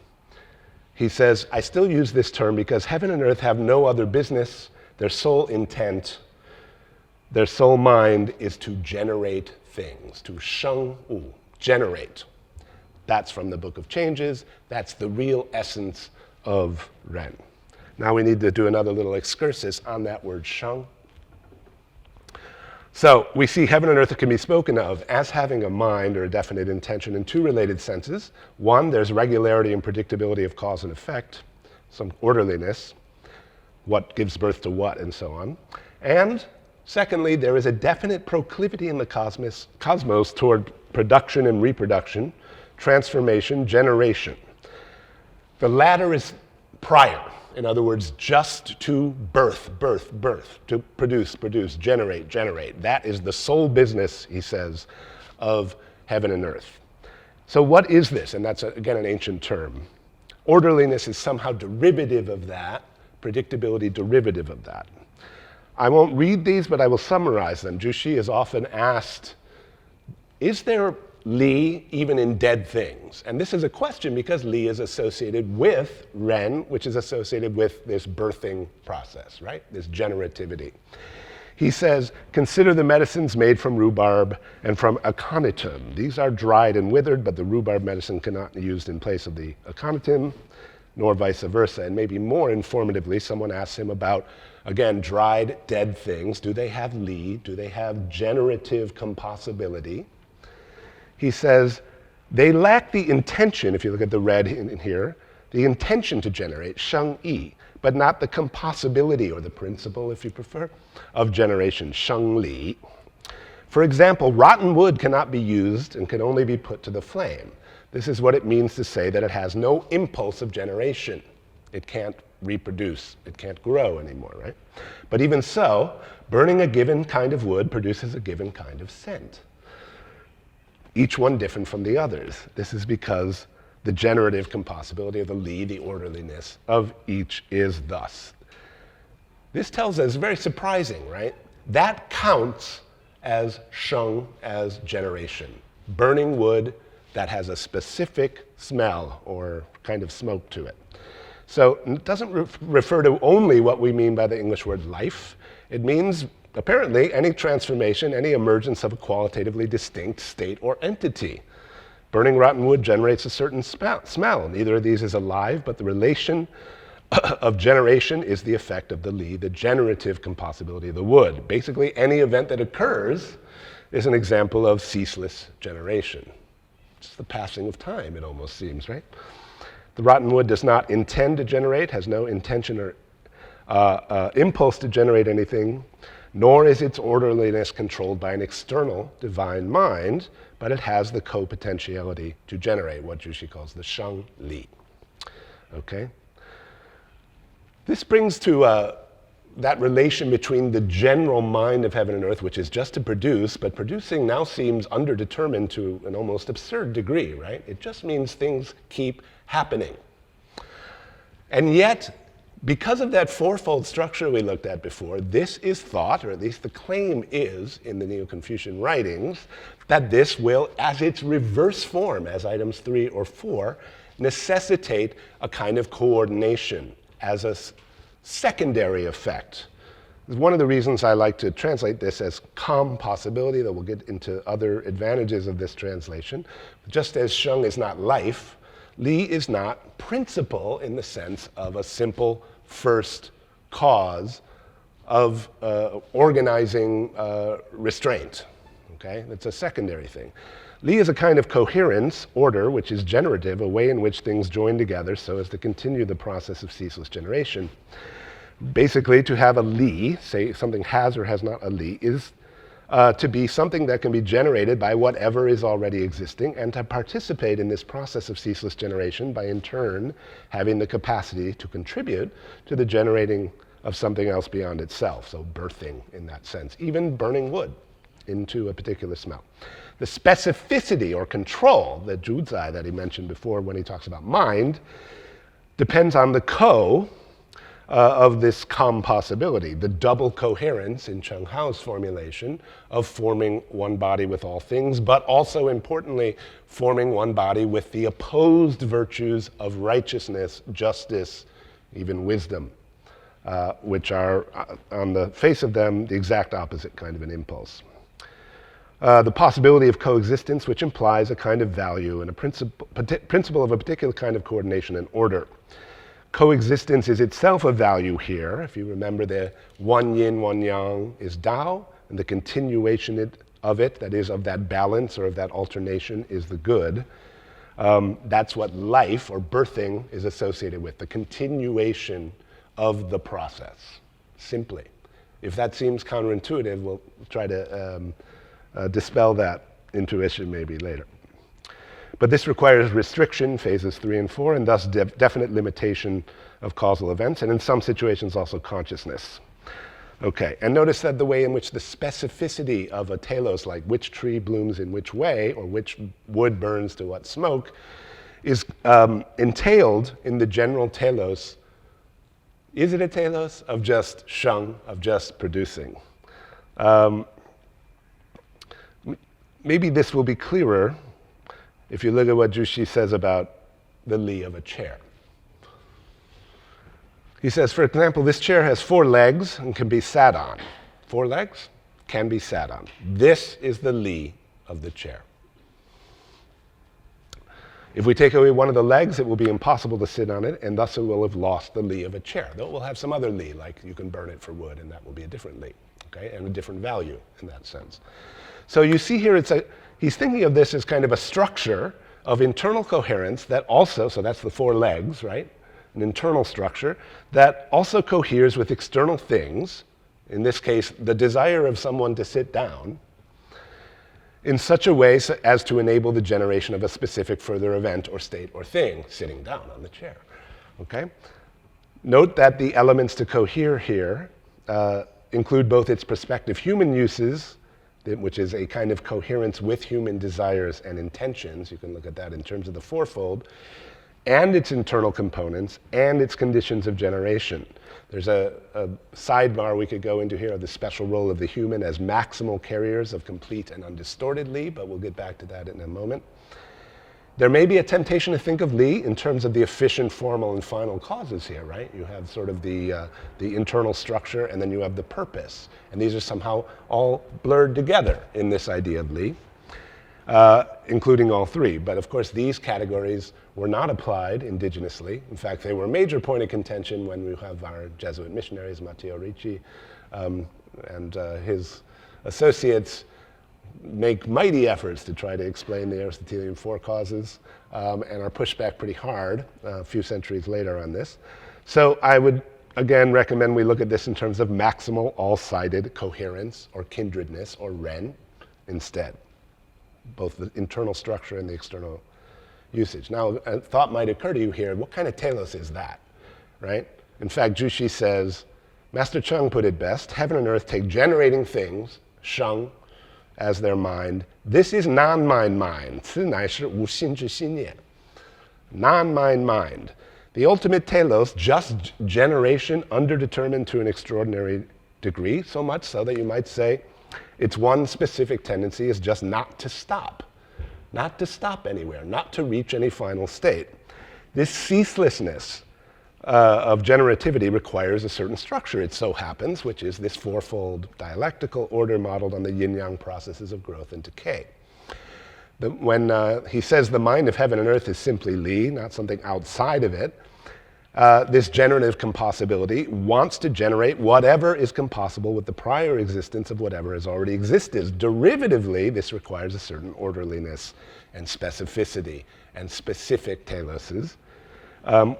He says, I still use this term because heaven and earth have no other business. Their sole intent, their sole mind is to generate things, to sheng wu, generate. That's from the Book of Changes. That's the real essence of Ren. Now we need to do another little excursus on that word sheng. So we see heaven and earth can be spoken of as having a mind or a definite intention in 2 related senses. 1, there's regularity and predictability of cause and effect, some orderliness, what gives birth to what, and so on. And secondly, there is a definite proclivity in the cosmos toward production and reproduction, transformation, generation. The latter is prior. In other words, just to birth, to produce, generate. That is the sole business, he says, of heaven and earth. So what is this? And that's, again, an ancient term. Orderliness is somehow derivative of that, predictability derivative of that. I won't read these, but I will summarize them. Zhu Xi is often asked, is there Li even in dead things? And this is a question because Li is associated with Ren, which is associated with this birthing process, right? This generativity. He says, consider the medicines made from rhubarb and from aconitum. These are dried and withered, but the rhubarb medicine cannot be used in place of the aconitum, nor vice versa. And maybe more informatively, someone asks him about, again, dried, dead things. Do they have Li? Do they have generative compossibility? He says, they lack the intention, if you look at the red in here, the intention to generate, sheng yi, but not the compossibility, or the principle, if you prefer, of generation, sheng li. For example, rotten wood cannot be used and can only be put to the flame. This is what it means to say that it has no impulse of generation. It can't reproduce. It can't grow anymore, right? But even so, burning a given kind of wood produces a given kind of scent, each one different from the others. This is because the generative compossibility of the li, the orderliness of each, is thus. This tells us, very surprising, right? That counts as sheng, as generation. Burning wood that has a specific smell or kind of smoke to it. So it doesn't refer to only what we mean by the English word life. It means, apparently, any transformation, any emergence of a qualitatively distinct state or entity. Burning rotten wood generates a certain smell. Neither of these is alive, but the relation of generation is the effect of the li, the generative compossibility of the wood. Basically, any event that occurs is an example of ceaseless generation. It's the passing of time, it almost seems, right? The rotten wood does not intend to generate, has no intention or impulse to generate anything, nor is its orderliness controlled by an external divine mind, but it has the co-potentiality to generate, what Zhu Xi calls the sheng li. Okay? This brings to that relation between the general mind of heaven and earth, which is just to produce, but producing now seems underdetermined to an almost absurd degree, right? It just means things keep happening. And yet, because of that fourfold structure we looked at before, this is thought, or at least the claim is in the Neo-Confucian writings, that this will, as its reverse form, as items 3 or 4, necessitate a kind of coordination as a secondary effect. It's one of the reasons I like to translate this as compossibility, though we'll get into other advantages of this translation. Just as sheng is not life, li is not principle in the sense of a simple first cause of organizing restraint. Okay? That's a secondary thing. Li is a kind of coherence, order, which is generative, a way in which things join together so as to continue the process of ceaseless generation. Basically, to have a li, say something has or has not a li, is to be something that can be generated by whatever is already existing, and to participate in this process of ceaseless generation by, in turn, having the capacity to contribute to the generating of something else beyond itself, so birthing in that sense, even burning wood into a particular smell. The specificity or control, the Zhu Xi that he mentioned before when he talks about mind, depends on the of this compossibility, the double coherence in Cheng Hao's formulation of forming one body with all things, but also importantly, forming one body with the opposed virtues of righteousness, justice, even wisdom, which are, on the face of them, the exact opposite kind of an impulse. The possibility of coexistence, which implies a kind of value and a principle of a particular kind of coordination and order. Coexistence is itself a value here. If you remember, the one yin, one yang is Tao, and the continuation of it, that is, of that balance or of that alternation, is the good. That's what life or birthing is associated with, the continuation of the process, simply. If that seems counterintuitive, we'll try to dispel that intuition maybe later. But this requires restriction, phases 3 and 4, and thus definite limitation of causal events, and in some situations also consciousness. Okay, and notice that the way in which the specificity of a telos, like which tree blooms in which way, or which wood burns to what smoke, is entailed in the general telos. Is it a telos of just sheng, of just producing? Maybe this will be clearer if you look at what Zhu Xi says about the li of a chair. He says, for example, this chair has 4 legs and can be sat on. 4 legs can be sat on. This is the li of the chair. If we take away one of the legs, it will be impossible to sit on it, and thus it will have lost the li of a chair. Though it will have some other li, like you can burn it for wood, and that will be a different li, okay, and a different value in that sense. So you see here, he's thinking of this as kind of a structure of internal coherence that also, so that's the 4 legs, right, an internal structure that also coheres with external things, in this case, the desire of someone to sit down, in such a way as to enable the generation of a specific further event or state or thing, sitting down on the chair. Okay? Note that the elements to cohere here include both its prospective human uses, which is a kind of coherence with human desires and intentions. You can look at that in terms of the fourfold, and its internal components, and its conditions of generation. There's a sidebar we could go into here of the special role of the human as maximal carriers of complete and undistorted Li, but we'll get back to that in a moment. There may be a temptation to think of Li in terms of the efficient, formal, and final causes here, right? You have sort of the internal structure, and then you have the purpose. And these are somehow all blurred together in this idea of Li, including all three. But of course, these categories were not applied indigenously. In fact, they were a major point of contention when we have our Jesuit missionaries, Matteo Ricci, and his associates make mighty efforts to try to explain the Aristotelian four causes, and are pushed back pretty hard a few centuries later on this. So I would, again, recommend we look at this in terms of maximal, all-sided coherence, or kindredness, or Ren, instead. Both the internal structure and the external usage. Now, a thought might occur to you here, what kind of telos is that, right? In fact, Zhu Xi says, Master Cheng put it best, heaven and earth take generating things, sheng, as their mind. This is non-mind mind. 此乃是无心之心也. Non-mind mind. The ultimate telos, just generation underdetermined to an extraordinary degree, so much so that you might say its one specific tendency is just not to stop. Not to stop anywhere, not to reach any final state. This ceaselessness of generativity requires a certain structure, it so happens, which is this fourfold dialectical order modeled on the yin-yang processes of growth and decay. When he says the mind of heaven and earth is simply Li, not something outside of it, this generative compossibility wants to generate whatever is compossible with the prior existence of whatever has already existed. Derivatively, this requires a certain orderliness and specificity and specific teloses,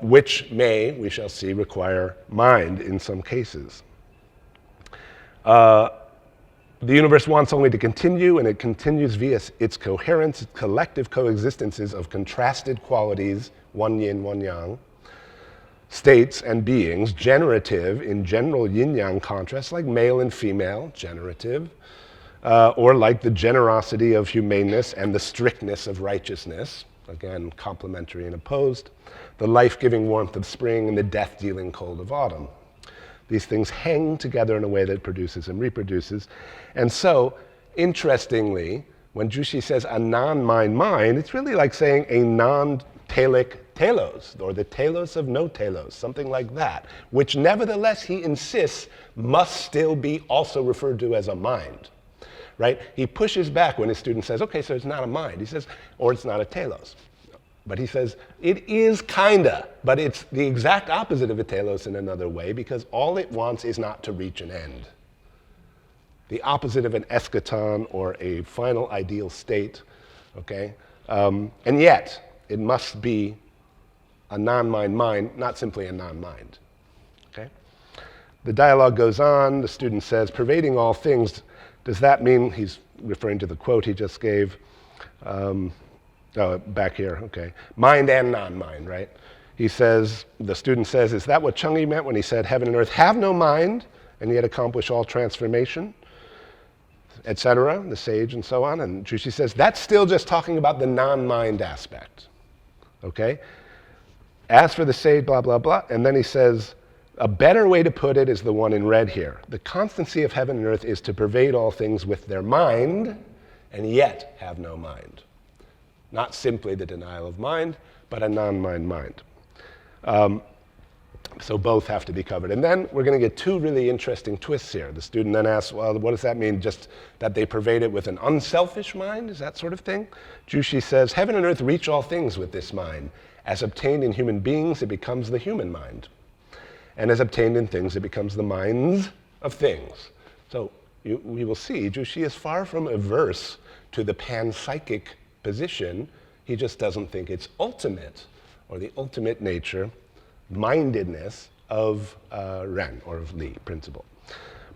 which may, we shall see, require mind in some cases. The universe wants only to continue, and it continues via its coherence, collective coexistences of contrasted qualities, one yin, one yang, states and beings, generative in general yin-yang contrast, like male and female, generative, or like the generosity of humaneness and the strictness of righteousness, again, complementary and opposed, the life-giving warmth of spring and the death-dealing cold of autumn. These things hang together in a way that produces and reproduces. And so, interestingly, when Zhu Xi says a non-mind mind, it's really like saying a non-telic telos, or the telos of no telos, something like that, which nevertheless, he insists, must still be also referred to as a mind. Right? He pushes back when his student says, okay, so it's not a mind. He says, or it's not a telos. But he says, it is kinda, but it's the exact opposite of a telos in another way, because all it wants is not to reach an end. The opposite of an eschaton or a final ideal state, okay? And yet, it must be a non-mind mind, not simply a non-mind, okay? The dialogue goes on. The student says, pervading all things, does that mean, he's referring to the quote he just gave, back here, okay. Mind and non-mind, right? He says, the student says, is that what Cheng-Yi meant when he said heaven and earth have no mind and yet accomplish all transformation, etc., the sage and so on? And Zhu Xi says, that's still just talking about the non-mind aspect, okay? As for the sage, blah, blah, blah, and then he says, a better way to put it is the one in red here. The constancy of heaven and earth is to pervade all things with their mind and yet have no mind. Not simply the denial of mind, but a non-mind mind. So both have to be covered. And then we're going to get two really interesting twists here. The student then asks, well, what does that mean? Just that they pervade it with an unselfish mind? Is that sort of thing? Zhu Xi says, heaven and earth reach all things with this mind. As obtained in human beings, it becomes the human mind. And as obtained in things, it becomes the minds of things. So we will see, Zhu Xi is far from averse to the panpsychic position. He just doesn't think it's ultimate, or the ultimate nature mindedness of Ren, or of Lee principle.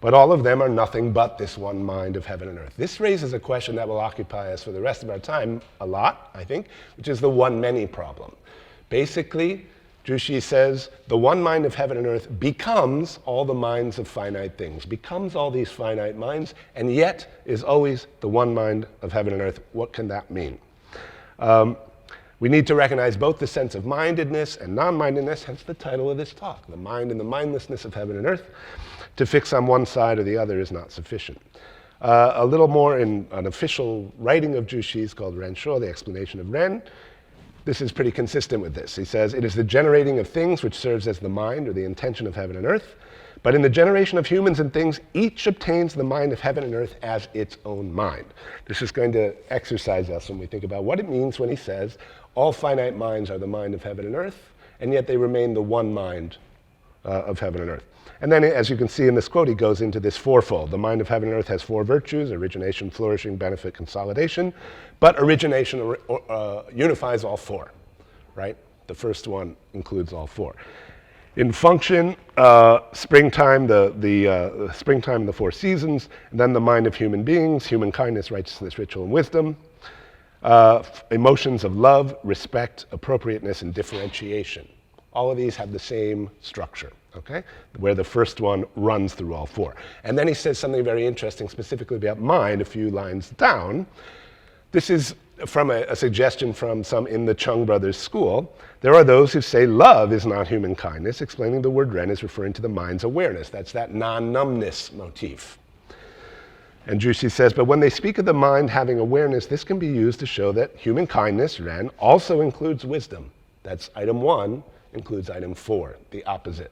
But all of them are nothing but this one mind of heaven and earth. This raises a question that will occupy us for the rest of our time a lot, I think, which is the one-many problem. Basically, Zhu Xi says the one mind of heaven and earth becomes all the minds of finite things, becomes all these finite minds, and yet is always the one mind of heaven and earth. What can that mean? We need to recognize both the sense of mindedness and non-mindedness, hence the title of this talk, the mind and the mindlessness of heaven and earth. To fix on one side or the other is not sufficient. A little more in an official writing of Zhu Xi's called Ren Shuo, the explanation of Ren. This is pretty consistent with this. He says, it is the generating of things which serves as the mind or the intention of heaven and earth. But in the generation of humans and things, each obtains the mind of heaven and earth as its own mind. This is going to exercise us when we think about what it means when he says, all finite minds are the mind of heaven and earth, and yet they remain the one mind of heaven and earth. And then, as you can see in this quote, he goes into this fourfold. The mind of heaven and earth has four virtues: origination, flourishing, benefit, consolidation. But origination unifies all four, right? The first one includes all four. In function, springtime, the springtime and the four seasons, and then the mind of human beings, human kindness, righteousness, ritual, and wisdom. Emotions of love, respect, appropriateness, and differentiation. All of these have the same structure, okay? Where the first one runs through all four. And then he says something very interesting specifically about mind a few lines down. This is from a suggestion from some in the Chung brothers school. There are those who say love is not human kindness, explaining the word Ren is referring to the mind's awareness. That's that non-numbness motif. And Zhu Xi says, but when they speak of the mind having awareness, this can be used to show that human kindness, Ren, also includes wisdom. That's item 1, includes item 4, the opposite.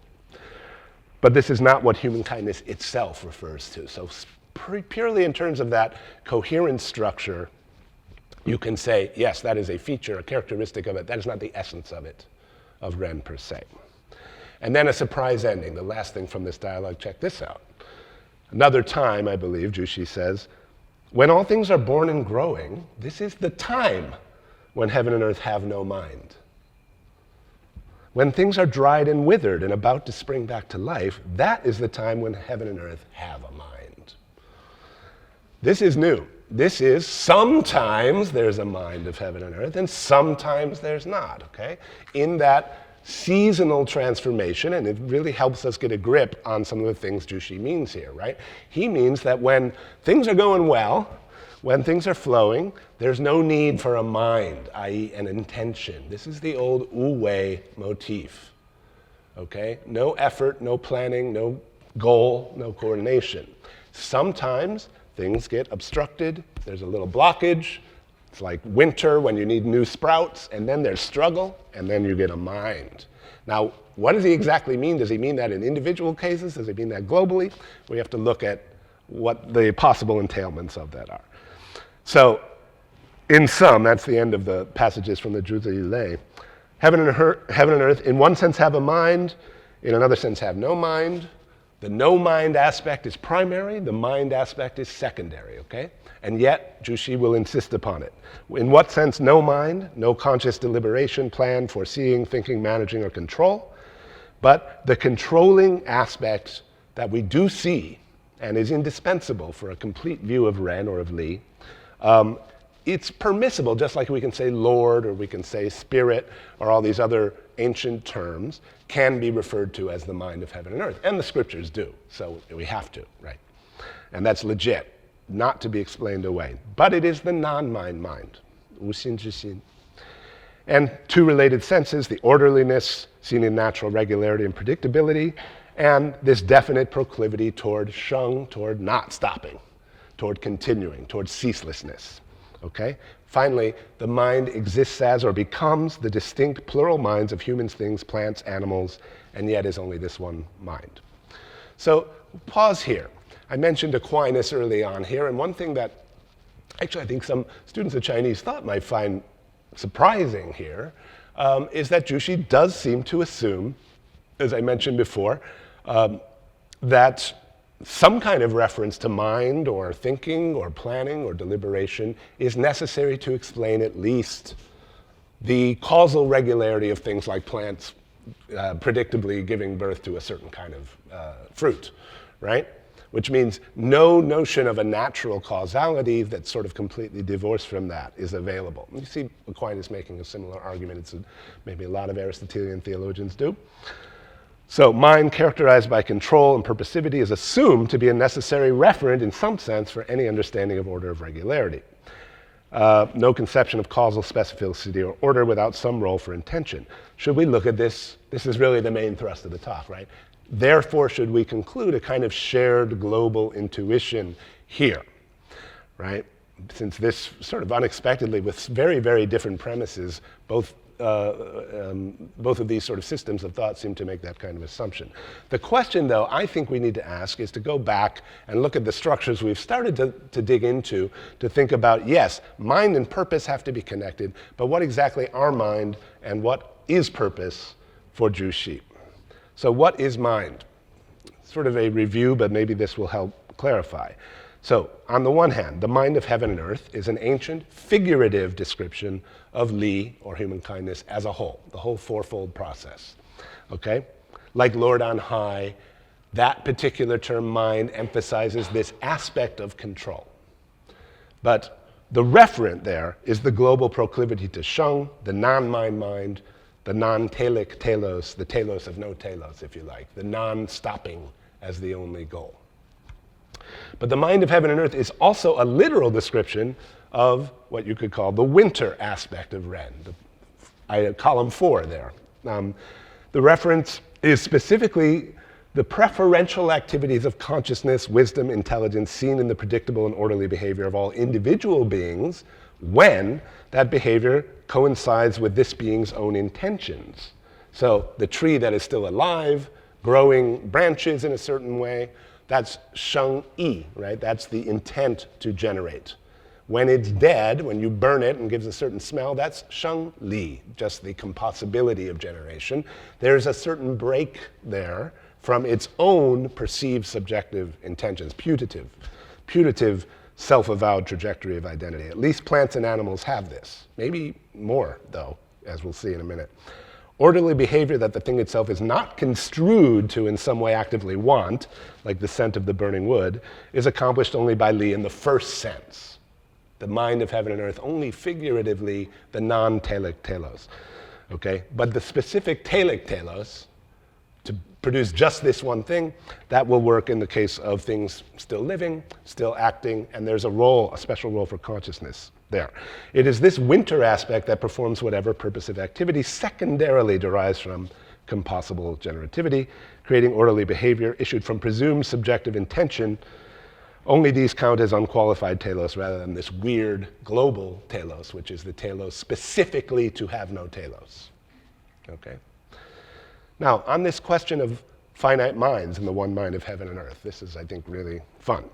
But this is not what human kindness itself refers to. So purely in terms of that coherent structure, you can say, yes, that is a feature, a characteristic of it. That is not the essence of it, of Ren per se. And then a surprise ending, the last thing from this dialogue. Check this out. Another time, I believe, Zhu Xi says, when all things are born and growing, this is the time when heaven and earth have no mind. When things are dried and withered and about to spring back to life, that is the time when heaven and earth have a mind. This is new. This is sometimes there's a mind of heaven and earth, and sometimes there's not, okay? In that seasonal transformation, and it really helps us get a grip on some of the things Zhu Xi means here, right? He means that when things are going well, when things are flowing, there's no need for a mind, i.e. an intention. This is the old Wu Wei motif, okay? No effort, no planning, no goal, no coordination. Sometimes things get obstructed, there's a little blockage. It's like winter when you need new sprouts, and then there's struggle, and then you get a mind. Now, what does he exactly mean? Does he mean that in individual cases? Does he mean that globally? We have to look at what the possible entailments of that are. So, in sum, that's the end of the passages from the Zhu Xi Lei. Heaven and earth, in one sense, have a mind. In another sense, have no mind. The no mind aspect is primary. The mind aspect is secondary, okay? And yet, Zhu Xi will insist upon it. In what sense no mind? No conscious deliberation, plan, foreseeing, thinking, managing, or control. But the controlling aspect that we do see and is indispensable for a complete view of Ren or of Lee, it's permissible, just like we can say Lord or we can say Spirit or all these other ancient terms can be referred to as the mind of heaven and earth. And the scriptures do, so we have to, right? And that's legit. Not to be explained away. But it is the non-mind mind, wu xin zhi xin. And two related senses, the orderliness seen in natural regularity and predictability, and this definite proclivity toward sheng, toward not stopping, toward continuing, toward ceaselessness, okay? Finally, the mind exists as or becomes the distinct plural minds of humans, things, plants, animals, and yet is only this one mind. So pause here. I mentioned Aquinas early on here, and one thing that actually I think some students of Chinese thought might find surprising here is that Zhu Xi does seem to assume, as I mentioned before, that some kind of reference to mind or thinking or planning or deliberation is necessary to explain at least the causal regularity of things like plants, predictably giving birth to a certain kind of fruit, right? Which means no notion of a natural causality that's sort of completely divorced from that is available. You see Aquinas making a similar argument. It's maybe a lot of Aristotelian theologians do. So mind characterized by control and purposivity is assumed to be a necessary referent in some sense for any understanding of order of regularity. No conception of causal specificity or order without some role for intention. Should we look at this? This is really the main thrust of the talk, right? Therefore, should we conclude a kind of shared global intuition here, right? Since this sort of unexpectedly, with very, very different premises, both of these sort of systems of thought seem to make that kind of assumption. The question, though, I think we need to ask is to go back and look at the structures we've started to dig into to think about, yes, mind and purpose have to be connected, but what exactly are mind and what is purpose for Zhu Xi? So what is mind? Sort of a review, but maybe this will help clarify. So on the one hand, the mind of heaven and earth is an ancient figurative description of Lee, or human kindness, as a whole, the whole fourfold process, okay? Like Lord on high, that particular term mind emphasizes this aspect of control. But the referent there is the global proclivity to sheng, the non-mind mind, the non-telic telos, the telos of no telos, if you like, the non-stopping as the only goal. But the mind of heaven and earth is also a literal description of what you could call the winter aspect of Ren, column 4 there. The reference is specifically the preferential activities of consciousness, wisdom, intelligence seen in the predictable and orderly behavior of all individual beings when that behavior coincides with this being's own intentions. So the tree that is still alive, growing branches in a certain way, that's sheng yi, right? That's the intent to generate. When it's dead, when you burn it and gives a certain smell, that's sheng li, just the compossibility of generation. There's a certain break there from its own perceived subjective intentions, putative self-avowed trajectory of identity. At least plants and animals have this. Maybe more, though, as we'll see in a minute. Orderly behavior that the thing itself is not construed to in some way actively want, like the scent of the burning wood, is accomplished only by Li in the first sense. The mind of heaven and earth, only figuratively the non-telic telos. Okay? But the specific telic telos, to produce just this one thing, that will work in the case of things still living, still acting, and there's a role, a special role for consciousness there. It is this winter aspect that performs whatever purposive activity secondarily derives from compossible generativity, creating orderly behavior issued from presumed subjective intention. Only these count as unqualified telos rather than this weird global telos, which is the telos specifically to have no telos. Okay? Now, on this question of finite minds and the one mind of heaven and earth, this is, I think, really fun.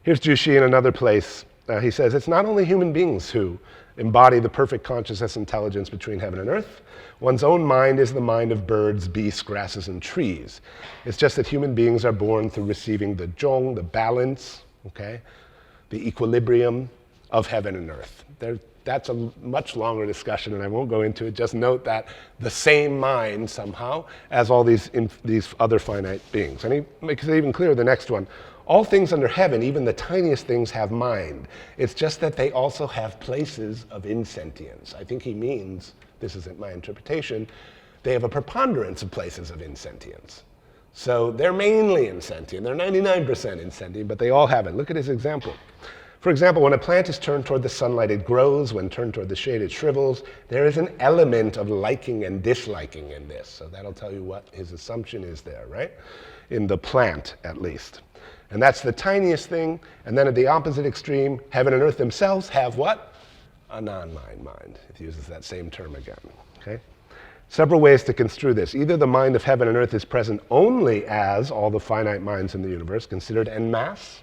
Here's Zhu Xi in another place. He says, it's not only human beings who embody the perfect consciousness intelligence between heaven and earth. One's own mind is the mind of birds, beasts, grasses, and trees. It's just that human beings are born through receiving the zhong, the balance, okay, the equilibrium of heaven and earth. That's a much longer discussion, and I won't go into it. Just note that the same mind somehow as all these other finite beings. And he makes it even clearer, the next one. All things under heaven, even the tiniest things, have mind. It's just that they also have places of insentience. I think he means, this isn't my interpretation, they have a preponderance of places of insentience. So they're mainly insentient. They're 99% insentient, but they all have it. Look at his example. For example, when a plant is turned toward the sunlight, it grows. When turned toward the shade, it shrivels. There is an element of liking and disliking in this. So that'll tell you what his assumption is there, right? In the plant, at least. And that's the tiniest thing. And then at the opposite extreme, heaven and earth themselves have what? A non-mind mind. It uses that same term again, okay? Several ways to construe this. Either the mind of heaven and earth is present only as all the finite minds in the universe, considered en masse.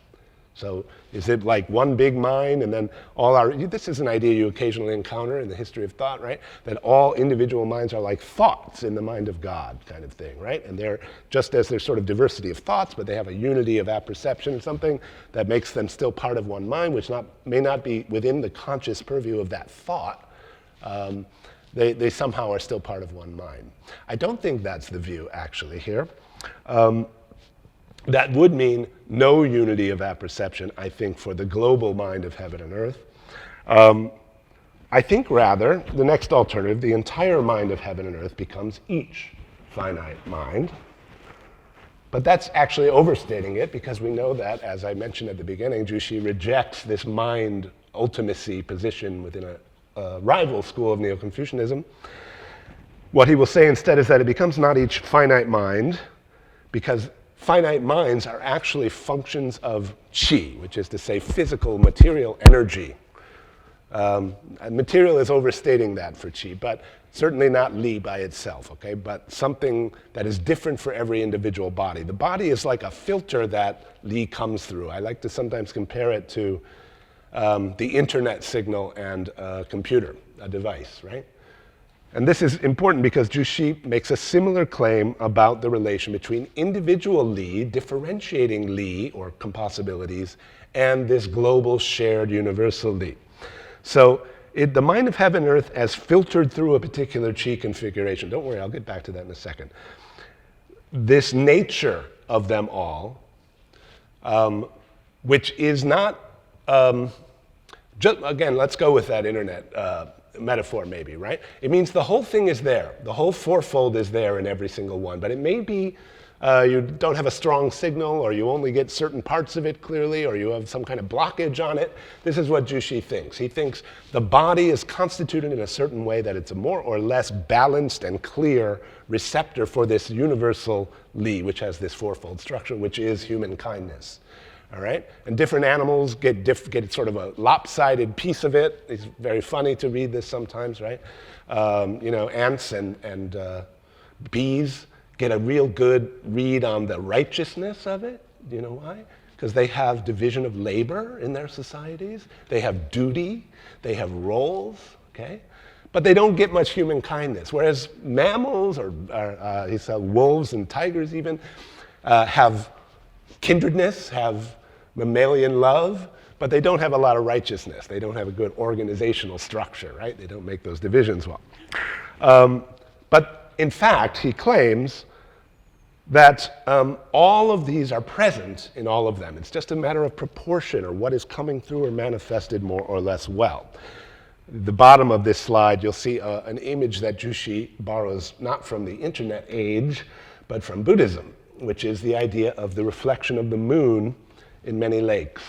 So is it like one big mind and then all our, this is an idea you occasionally encounter in the history of thought, right? That all individual minds are like thoughts in the mind of God kind of thing, right? And they're, just as there's sort of diversity of thoughts, but they have a unity of apperception or something that makes them still part of one mind, which may not be within the conscious purview of that thought. They somehow are still part of one mind. I don't think that's the view, actually, here. That would mean no unity of apperception, I think, for the global mind of heaven and earth. I think, rather, the next alternative, the entire mind of heaven and earth becomes each finite mind. But that's actually overstating it, because we know that, as I mentioned at the beginning, Zhu Xi rejects this mind ultimacy position within a rival school of Neo-Confucianism. What he will say instead is that it becomes not each finite mind, because finite minds are actually functions of qi, which is to say physical, material energy. Material is overstating that for qi, but certainly not Li by itself, okay? But something that is different for every individual body. The body is like a filter that Li comes through. I like to sometimes compare it to the internet signal and a computer, a device, right? And this is important because Zhu Xi makes a similar claim about the relation between individual Li, differentiating Li, or compossibilities, and this global shared universal Li. So the mind of heaven and earth as filtered through a particular qi configuration. Don't worry, I'll get back to that in a second. This nature of them all, which is not, again, let's go with that internet metaphor maybe, right? It means the whole thing is there. The whole fourfold is there in every single one. But it may be you don't have a strong signal, or you only get certain parts of it clearly, or you have some kind of blockage on it. This is what Zhu Xi thinks. He thinks the body is constituted in a certain way that it's a more or less balanced and clear receptor for this universal Li, which has this fourfold structure, which is human kindness. All right? And different animals get sort of a lopsided piece of it. It's very funny to read this sometimes, right? Ants and bees get a real good read on the righteousness of it. Do you know why? Because they have division of labor in their societies. They have duty. They have roles, okay? But they don't get much human kindness. Whereas mammals, or he said wolves and tigers even, have kindredness, have mammalian love, but they don't have a lot of righteousness. They don't have a good organizational structure, right? They don't make those divisions well. But in fact, he claims that all of these are present in all of them. It's just a matter of proportion, or what is coming through or manifested more or less well. The bottom of this slide, you'll see an image that Zhu Xi borrows not from the internet age, but from Buddhism, which is the idea of the reflection of the moon in many lakes.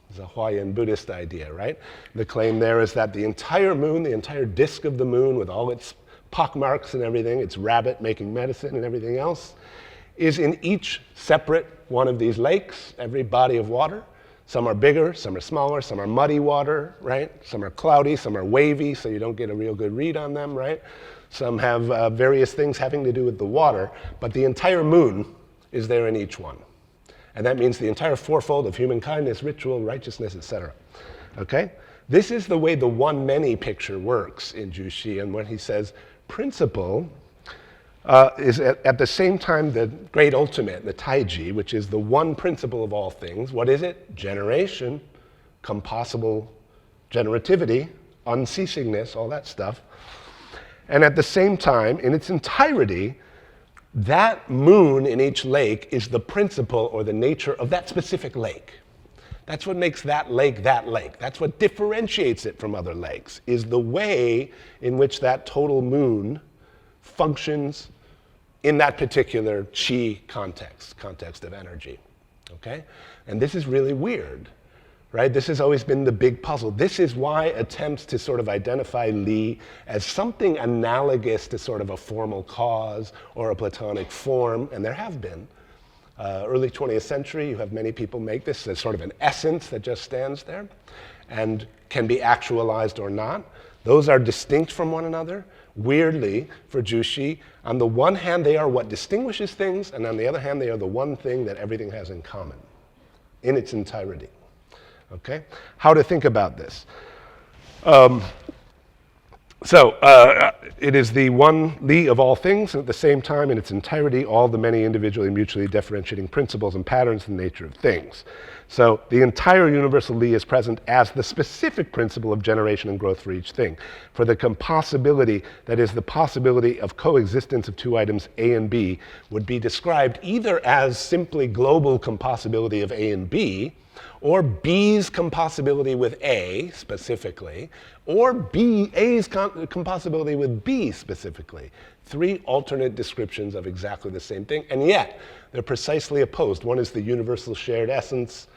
It's a Huayan Buddhist idea, right? The claim there is that the entire moon, the entire disk of the moon with all its pockmarks and everything, its rabbit making medicine and everything else, is in each separate one of these lakes, every body of water. Some are bigger, some are smaller, some are muddy water, right? Some are cloudy, some are wavy, so you don't get a real good read on them, right? Some have various things having to do with the water, but the entire moon is there in each one. And that means the entire fourfold of human kindness, ritual, righteousness, etc. Okay? This is the way the one-many picture works in Zhu Xi, and when he says principle is at the same time the great ultimate, the taiji, which is the one principle of all things. What is it? Generation, compossible generativity, unceasingness, all that stuff. And at the same time, in its entirety, that moon in each lake is the principle or the nature of that specific lake. That's what makes that lake that lake. That's what differentiates it from other lakes, is the way in which that total moon functions in that particular qi context of energy, okay? And this is really weird, right? This has always been the big puzzle. This is why attempts to sort of identify Li as something analogous to sort of a formal cause or a Platonic form, and there have been. Early 20th century, you have many people make this as sort of an essence that just stands there and can be actualized or not. Those are distinct from one another. Weirdly, for Zhu Xi, on the one hand, they are what distinguishes things, and on the other hand, they are the one thing that everything has in common in its entirety. Okay? How to think about this? So it is the one Lee of all things, and at the same time, in its entirety, all the many individually mutually differentiating principles and patterns in the nature of things. So the entire universal Lee is present as the specific principle of generation and growth for each thing. For the compossibility, that is the possibility of coexistence of two items A and B, would be described either as simply global compossibility of A and B, or B's compossibility with A specifically, or A's compossibility with B specifically. Three alternate descriptions of exactly the same thing, and yet they're precisely opposed. One is the universal shared essence,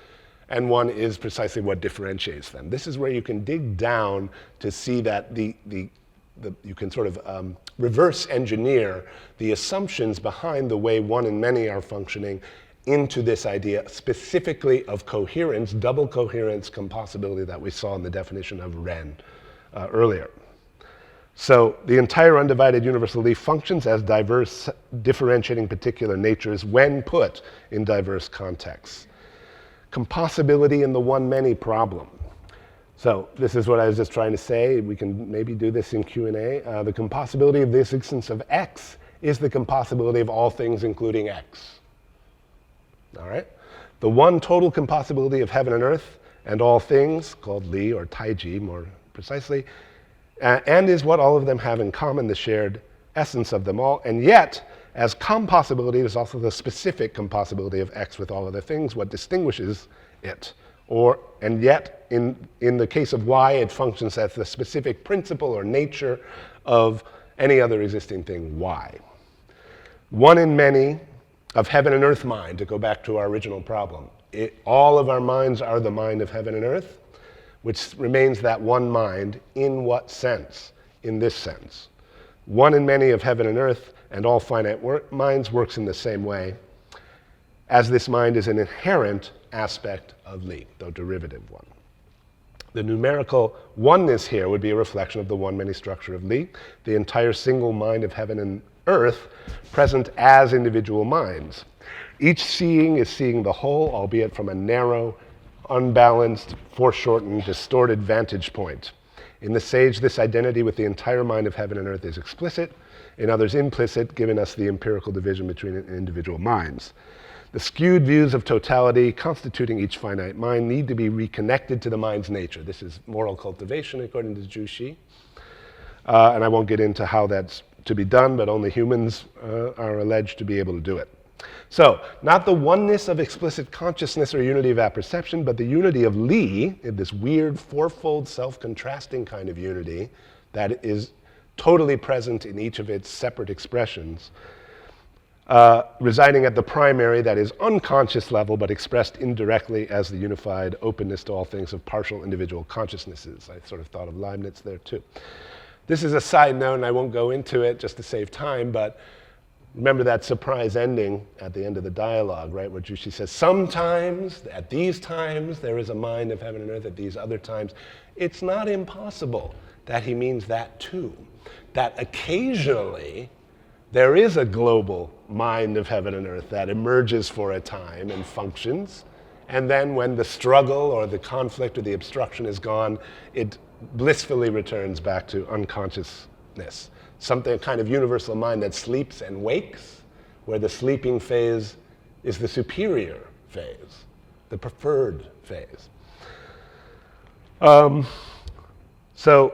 and one is precisely what differentiates them. This is where you can dig down to see that you can sort of reverse engineer the assumptions behind the way one and many are functioning into this idea specifically of coherence, double coherence compossibility that we saw in the definition of Ren earlier. So the entire undivided universal Lee functions as diverse, differentiating particular natures when put in diverse contexts. Compossibility in the one-many problem. So this is what I was just trying to say. We can maybe do this in Q&A. The compossibility of the existence of X is the compossibility of all things including X. All right? The one total compossibility of heaven and earth and all things, called Li or Taiji more precisely, and is what all of them have in common, the shared essence of them all. And yet, as compossibility is also the specific compossibility of X with all other things, what distinguishes it. And yet, in the case of Y, it functions as the specific principle or nature of any other existing thing, Y. One in many of heaven and earth mind, to go back to our original problem. All of our minds are the mind of heaven and earth, which remains that one mind. In what sense? In this sense. One in many of heaven and earth and all finite minds works in the same way, as this mind is an inherent aspect of Li, though derivative one. The numerical oneness here would be a reflection of the one-many structure of Li, the entire single mind of heaven and earth present as individual minds. Each seeing is seeing the whole, albeit from a narrow, unbalanced, foreshortened, distorted vantage point. In the sage, this identity with the entire mind of heaven and earth is explicit, in others implicit, giving us the empirical division between individual minds. The skewed views of totality constituting each finite mind need to be reconnected to the mind's nature. This is moral cultivation, according to Zhu Xi. And I won't get into how that's to be done, but only humans are alleged to be able to do it. So, not the oneness of explicit consciousness or unity of apperception, but the unity of Li, this weird fourfold self-contrasting kind of unity that is totally present in each of its separate expressions, residing at the primary, that is unconscious level, but expressed indirectly as the unified openness to all things of partial individual consciousnesses. I sort of thought of Leibniz there too. This is a side note, and I won't go into it just to save time, but remember that surprise ending at the end of the dialogue, right, where Zhu Xi says, sometimes, at these times, there is a mind of heaven and earth, at these other times. It's not impossible that he means that too, that occasionally there is a global mind of heaven and earth that emerges for a time and functions, and then when the struggle or the conflict or the obstruction is gone, it blissfully returns back to unconsciousness. Something, a kind of universal mind that sleeps and wakes, where the sleeping phase is the superior phase, the preferred phase. So,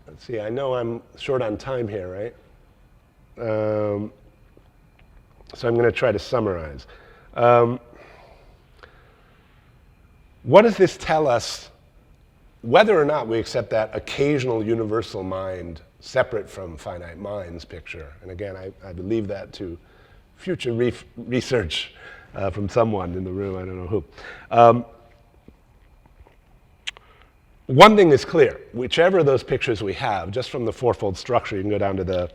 let's see, I know I'm short on time here, right? So I'm going to try to summarize. What does this tell us, whether or not we accept that occasional universal mind separate from finite minds picture? And again, I would leave that to future research from someone in the room, I don't know who. One thing is clear, whichever of those pictures we have, just from the fourfold structure, you can go down to the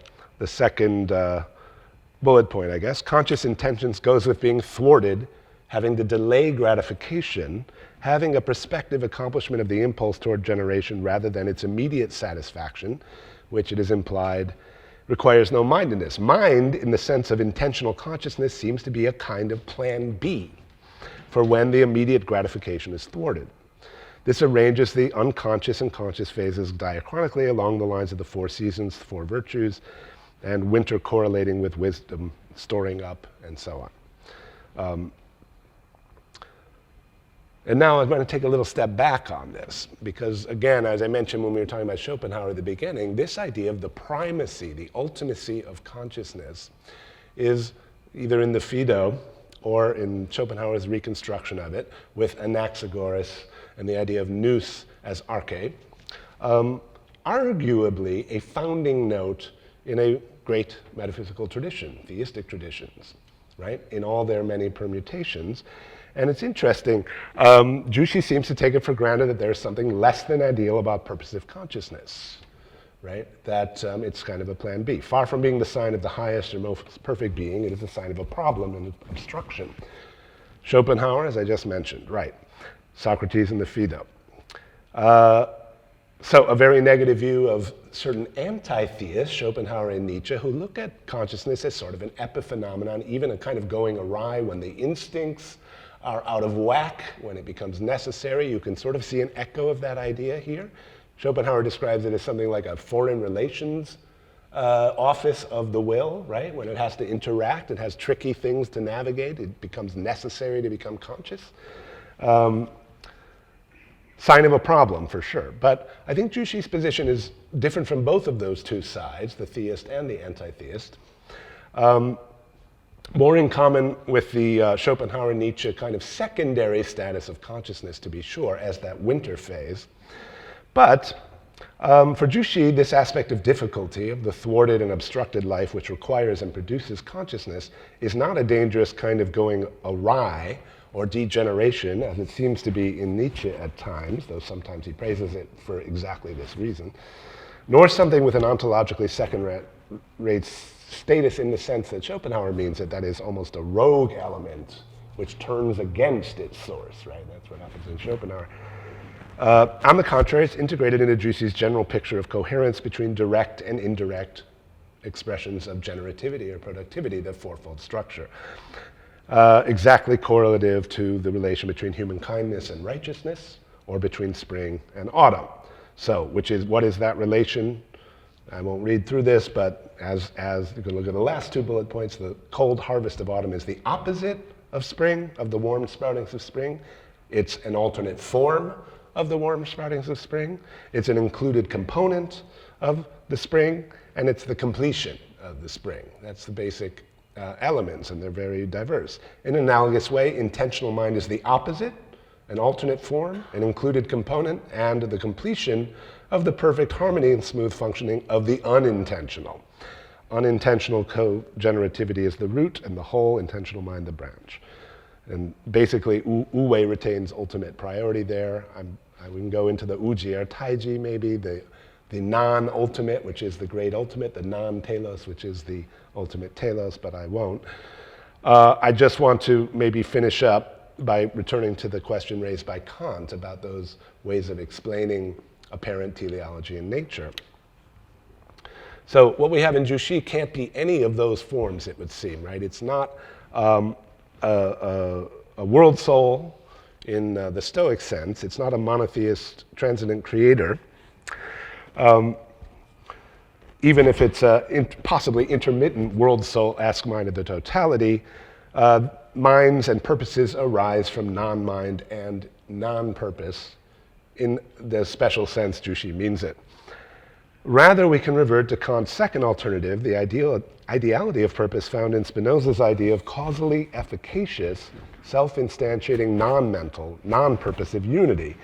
second bullet point, I guess. Conscious intentions goes with being thwarted, having to delay gratification, having a prospective accomplishment of the impulse toward generation rather than its immediate satisfaction, which it is implied requires no mindedness. Mind, in the sense of intentional consciousness, seems to be a kind of plan B for when the immediate gratification is thwarted. This arranges the unconscious and conscious phases diachronically along the lines of the four seasons, four virtues, and winter correlating with wisdom, storing up, and so on. And now I'm going to take a little step back on this, because again, as I mentioned when we were talking about Schopenhauer at the beginning, this idea of the primacy, the ultimacy of consciousness is either in the Phaedo or in Schopenhauer's reconstruction of it with Anaxagoras and the idea of nous as arche, arguably a founding note in a great metaphysical tradition, theistic traditions, right, in all their many permutations. And it's interesting, Zhu Xi seems to take it for granted that there's something less than ideal about purposive consciousness, right? That it's kind of a plan B. Far from being the sign of the highest or most perfect being, it is a sign of a problem and obstruction. Schopenhauer, as I just mentioned, right. Socrates and the Phaedo. So a very negative view of certain anti-theists, Schopenhauer and Nietzsche, who look at consciousness as sort of an epiphenomenon, even a kind of going awry when the instincts are out of whack, when it becomes necessary. You can sort of see an echo of that idea here. Schopenhauer describes it as something like a foreign relations office of the will, right? When it has to interact, it has tricky things to navigate, it becomes necessary to become conscious. Sign of a problem, for sure. But I think Zhu Xi's position is different from both of those two sides, the theist and the anti-theist. More in common with the Schopenhauer-Nietzsche kind of secondary status of consciousness, to be sure, as that winter phase. But for Zhu Xi, this aspect of difficulty, of the thwarted and obstructed life which requires and produces consciousness, is not a dangerous kind of going awry or degeneration, as it seems to be in Nietzsche at times, though sometimes he praises it for exactly this reason, nor something with an ontologically second-rate status in the sense that Schopenhauer means it, that is almost a rogue element which turns against its source, right? That's what happens in Schopenhauer. On the contrary, it's integrated into Zhu Xi's general picture of coherence between direct and indirect expressions of generativity or productivity, the fourfold structure. Exactly correlative to the relation between human kindness and righteousness, or between spring and autumn. So, what is that relation? I won't read through this, but as you can look at the last two bullet points, the cold harvest of autumn is the opposite of spring, of the warm sproutings of spring. It's an alternate form of the warm sproutings of spring. It's an included component of the spring, and it's the completion of the spring. That's the basic elements, and they're very diverse. In an analogous way, intentional mind is the opposite, an alternate form, an included component, and the completion of the perfect harmony and smooth functioning of the unintentional. Unintentional co-generativity is the root, and the whole intentional mind the branch. And basically, Wu-wei retains ultimate priority there. We can go into the Uji Taiji, maybe, the non-ultimate, which is the great ultimate, the non-telos, which is the ultimate telos, but I won't. I just want to maybe finish up by returning to the question raised by Kant about those ways of explaining apparent teleology in nature. So what we have in Zhu Xi can't be any of those forms, it would seem, right? It's not a world soul in the Stoic sense. It's not a monotheist transcendent creator. Even if it's a possibly intermittent world soul-esque mind of the totality, minds and purposes arise from non-mind and non-purpose in the special sense Zhu Xi means it. Rather, we can revert to Kant's second alternative, the ideality of purpose found in Spinoza's idea of causally efficacious, self-instantiating, non-mental, non-purposive unity.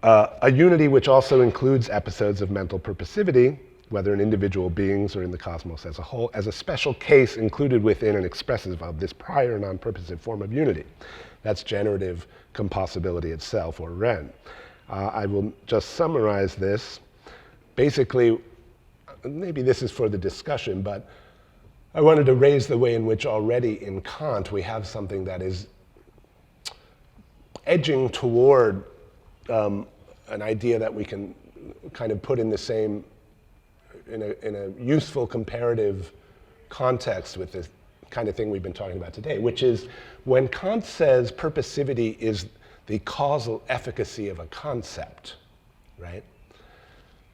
A unity which also includes episodes of mental purposivity, whether in individual beings or in the cosmos as a whole, as a special case included within and expressive of this prior non-purposive form of unity. That's generative compossibility itself, or Ren. I will just summarize this. Basically, maybe this is for the discussion, but I wanted to raise the way in which already in Kant we have something that is edging toward an idea that we can kind of put in the same, in a useful comparative context with this kind of thing we've been talking about today, which is when Kant says purposivity is the causal efficacy of a concept, right?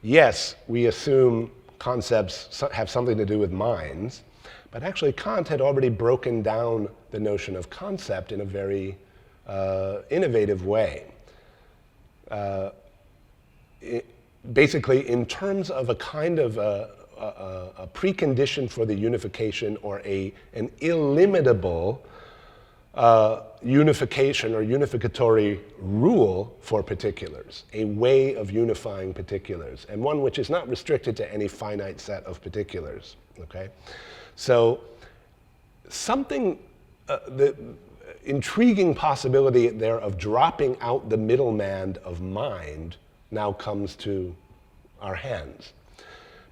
Yes, we assume concepts have something to do with minds, but actually Kant had already broken down the notion of concept in a very innovative way. Basically, in terms of a kind of a precondition for the unification or an illimitable unification or unificatory rule for particulars, a way of unifying particulars, and one which is not restricted to any finite set of particulars, okay? So something, the intriguing possibility there of dropping out the middleman of mind now comes to our hands.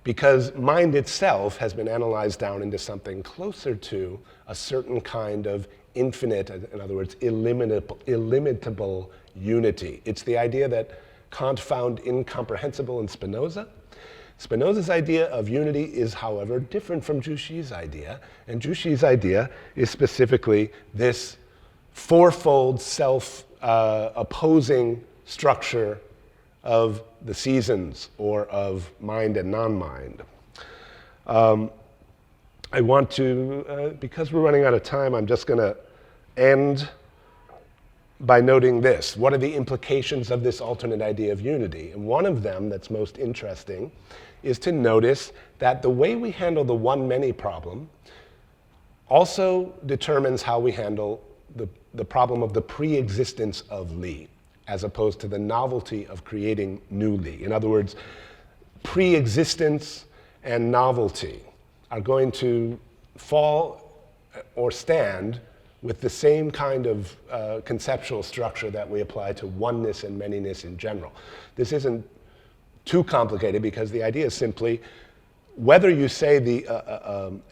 Because mind itself has been analyzed down into something closer to a certain kind of infinite, in other words, illimitable unity. It's the idea that Kant found incomprehensible in Spinoza. Spinoza's idea of unity is, however, different from Zhu Xi's idea, and Zhu Xi's idea is specifically this fourfold self-opposing structure of the seasons or of mind and non-mind. I want to, because we're running out of time, I'm just going to end by noting this. What are the implications of this alternate idea of unity? And one of them that's most interesting is to notice that the way we handle the one-many problem also determines how we handle the problem of the pre-existence of Lee, as opposed to the novelty of creating new Lee. In other words, pre-existence and novelty are going to fall or stand with the same kind of conceptual structure that we apply to oneness and manyness in general. This isn't too complicated because the idea is simply whether you say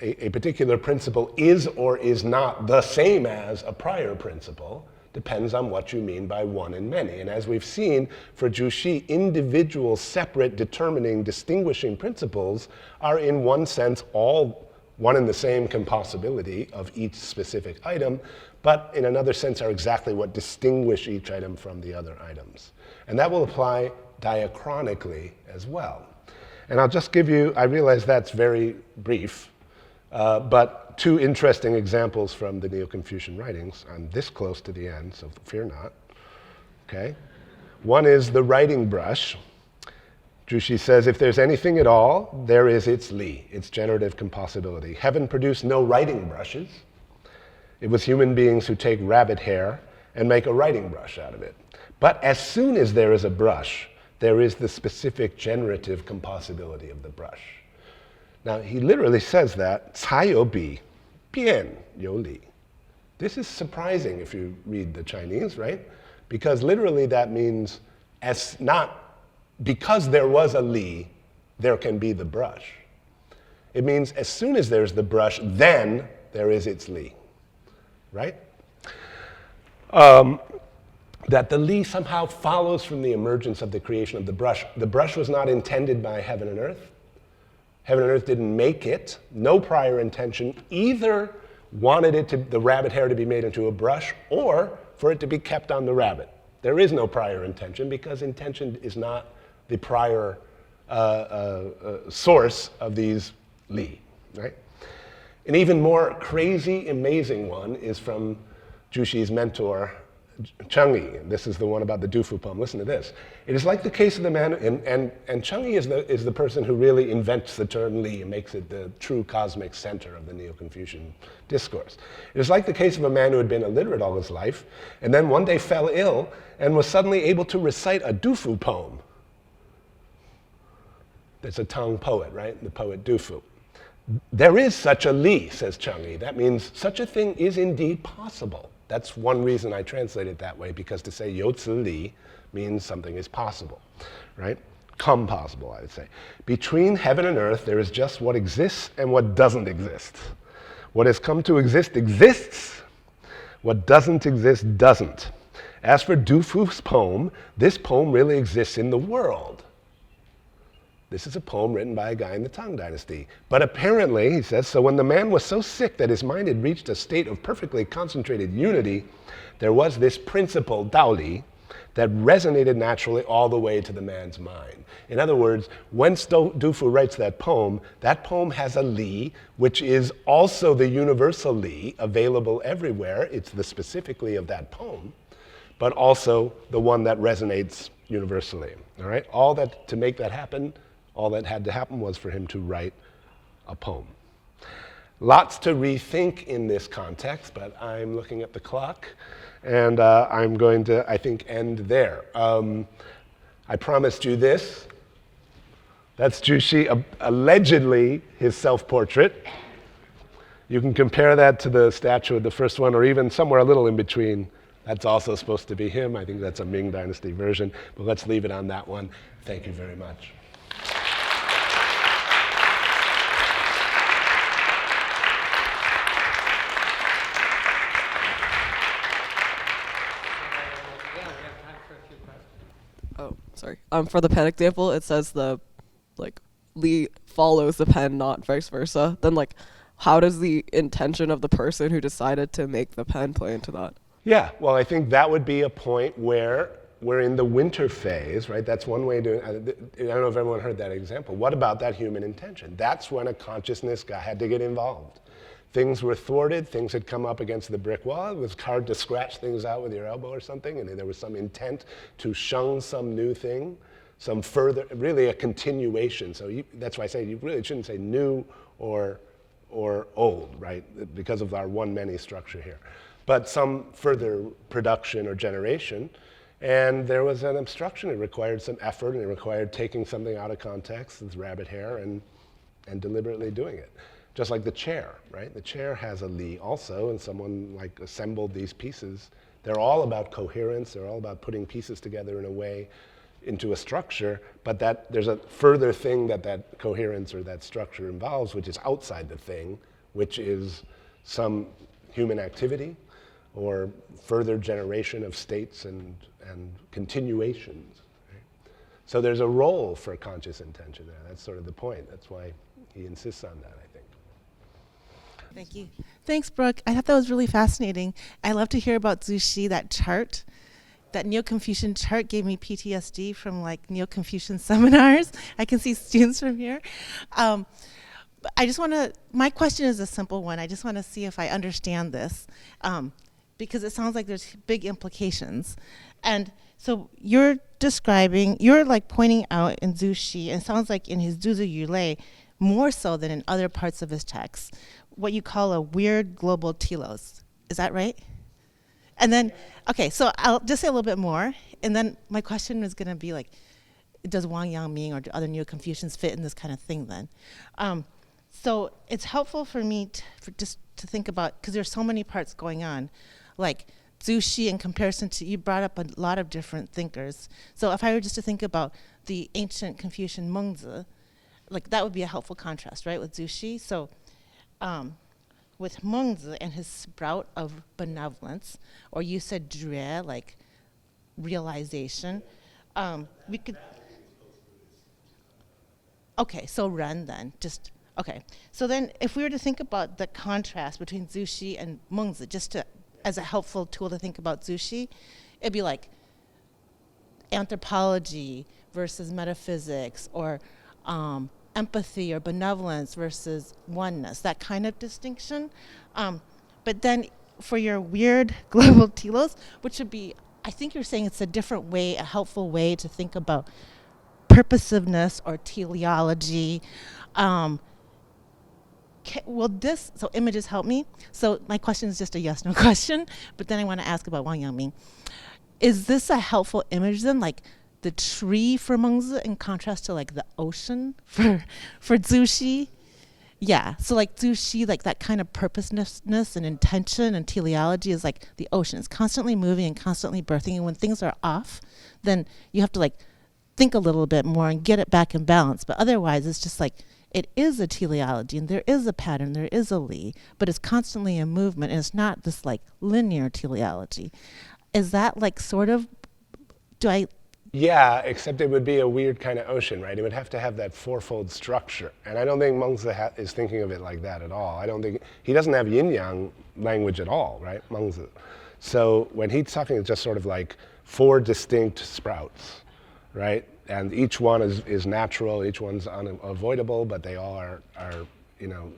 a particular principle is or is not the same as a prior principle depends on what you mean by one and many. And as we've seen, for Zhu Xi, individual, separate, determining, distinguishing principles are in one sense all one and the same compossibility of each specific item, but in another sense are exactly what distinguish each item from the other items. And that will apply diachronically as well. And I'll just give you, I realize that's very brief, but two interesting examples from the Neo-Confucian writings. I'm this close to the end, so fear not. Okay? One is the writing brush. Zhu Xi says, if there's anything at all, there is its Li, its generative compossibility. Heaven produced no writing brushes. It was human beings who take rabbit hair and make a writing brush out of it. But as soon as there is a brush, there is the specific generative compossibility of the brush. Now, he literally says that, 才有比变有理. This is surprising if you read the Chinese, right? Because literally that means because there was a Li, there can be the brush. It means as soon as there's the brush, then there is its Li, right? That the Li somehow follows from the emergence of the creation of the brush. The brush was not intended by heaven and earth. Heaven and earth didn't make it. No prior intention either wanted the rabbit hair to be made into a brush or for it to be kept on the rabbit. There is no prior intention because intention is not the prior source of these Li, right? An even more crazy, amazing one is from Zhu Xi's mentor, Chang'e. This is the one about the Dufu poem. Listen to this. It is like the case of the man, and Chang'e is the person who really invents the term Li and makes it the true cosmic center of the Neo-Confucian discourse. It is like the case of a man who had been illiterate all his life, and then one day fell ill and was suddenly able to recite a Dufu poem. There's a Tang poet, right? The poet Dufu. There is such a Li, says Chang'e. That means such a thing is indeed possible. That's one reason I translate it that way, because to say 有此理 means something is possible, right? Compossible, I would say. Between heaven and earth, there is just what exists and what doesn't exist. What has come to exist exists. What doesn't exist doesn't. As for Du Fu's poem, this poem really exists in the world. This is a poem written by a guy in the Tang Dynasty. But apparently, he says, so when the man was so sick that his mind had reached a state of perfectly concentrated unity, there was this principle, Dao Li, that resonated naturally all the way to the man's mind. In other words, when Du Fu writes that poem has a Li, which is also the universal Li, available everywhere. It's the specific Li of that poem, but also the one that resonates universally. All right? All that, to make that happen, all that had to happen was for him to write a poem. Lots to rethink in this context, but I'm looking at the clock, and I'm going to, I think, end there. I promised you this. That's Zhu Xi, allegedly his self-portrait. You can compare that to the statue of the first one, or even somewhere a little in between. That's also supposed to be him. I think that's a Ming Dynasty version, but let's leave it on that one. Thank you very much. Oh, sorry. For the pen example, it says Lee follows the pen, not vice versa. Then how does the intention of the person who decided to make the pen play into that? Yeah, well, I think that would be a point where we're in the winter phase, right? That's one way to, I don't know if everyone heard that example. What about that human intention? That's when a consciousness guy had to get involved. Things were thwarted, things had come up against the brick wall. It was hard to scratch things out with your elbow or something, and there was some intent to shun some new thing, some further, really a continuation. So that's why I say you really shouldn't say new or old, right? Because of our one-many structure here. But some further production or generation, and there was an obstruction. It required some effort, and it required taking something out of context, this rabbit hair, and deliberately doing it. Just like the chair, right? The chair has a Li also, and someone assembled these pieces. They're all about coherence. They're all about putting pieces together in a way into a structure, but there's a further thing that coherence or that structure involves, which is outside the thing, which is some human activity or further generation of states and continuations. Right? So there's a role for conscious intention there. That's sort of the point. That's why he insists on that, I think. Thank you. Thanks, Brook. I thought that was really fascinating. I love to hear about Zhu Xi, that chart. That Neo-Confucian chart gave me PTSD from Neo-Confucian seminars. I can see students from here. I just want to, my question is a simple one. I just want to see if I understand this, because it sounds like there's big implications. And so you're describing, you're pointing out in Zhu Xi, and it sounds like in his Zuzi Yulei, more so than in other parts of his text, what you call a weird global telos. Is that right? And then, okay, so I'll just say a little bit more, and then my question is going to be does Wang Yangming or do other Neo-Confucians fit in this kind of thing then? So it's helpful for me just to think about, because there's so many parts going on, Zhu Xi in comparison to, you brought up a lot of different thinkers. So if I were just to think about the ancient Confucian Mengzi, that would be a helpful contrast, right, with Zhu Xi. So with Mengzi and his sprout of benevolence, or you said Jue, realization, we could, okay, so Ren then, just, okay. So then if we were to think about the contrast between Zhu Xi and Mengzi, just as a helpful tool to think about Zhu Xi, it'd be anthropology versus metaphysics, or empathy or benevolence versus oneness, that kind of distinction. But then for your weird global telos, which would be, I think you're saying it's a different way, a helpful way to think about purposiveness or teleology. Will this, so images help me? So my question is just a yes/no question, but then I want to ask about Wang Yangming. Is this a helpful image then, the tree for Mengzi in contrast to the ocean for Zhu Xi? Yeah, so Zhu Xi, that kind of purposelessness and intention and teleology is the ocean. It's constantly moving and constantly birthing, and when things are off, then you have to think a little bit more and get it back in balance. But otherwise, it's just it is a teleology, and there is a pattern, there is a Li, but it's constantly in movement, and it's not this linear teleology. Is that sort of, Yeah, except it would be a weird kind of ocean, right? It would have to have that fourfold structure. And I don't think Mengzi is thinking of it like that at all. I don't think, he doesn't have yin-yang language at all, right, Mengzi. So when he's talking, it's just sort of like four distinct sprouts, right? And each one is natural, each one's unavoidable, but they all are you know,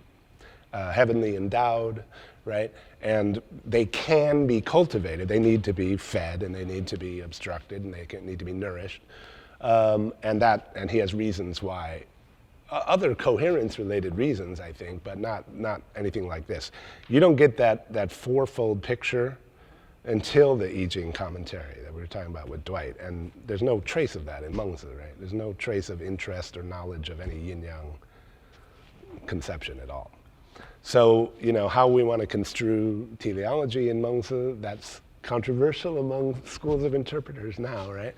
heavenly endowed, right? And they can be cultivated. They need to be fed, and they need to be obstructed, and they need to be nourished. And he has reasons why, other coherence-related reasons, I think, but not anything like this. You don't get that fourfold picture until the I Ching commentary that we were talking about with Dwight, and there's no trace of that in Mengzi, right? There's no trace of interest or knowledge of any yin-yang conception at all. So, you know, how we want to construe teleology in Mengzi, that's controversial among schools of interpreters now, right?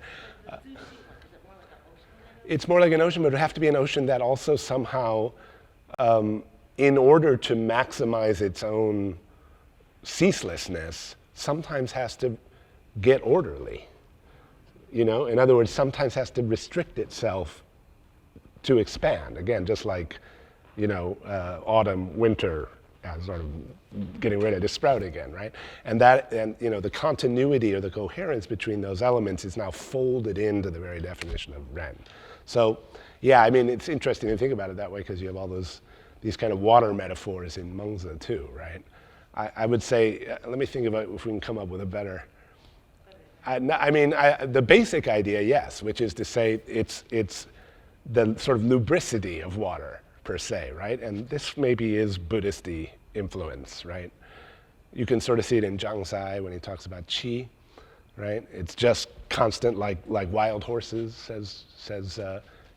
It's more like an ocean, but it would have to be an ocean that also somehow, in order to maximize its own ceaselessness, sometimes has to get orderly. You know, in other words, sometimes has to restrict itself to expand. Again, just like, you know, autumn, winter, sort of getting ready to sprout again, right? And you know, the continuity or the coherence between those elements is now folded into the very definition of Ren. So, yeah, I mean, it's interesting to think about it that way because you have all these kind of water metaphors in Mengzi too, right? I would say, let me think about if we can come up with a better. The basic idea, yes, which is to say it's the sort of lubricity of water per se, right? And this maybe is Buddhist-y influence, right? You can sort of see it in Zhang Sai when he talks about qi, right? It's just constant, like wild horses, says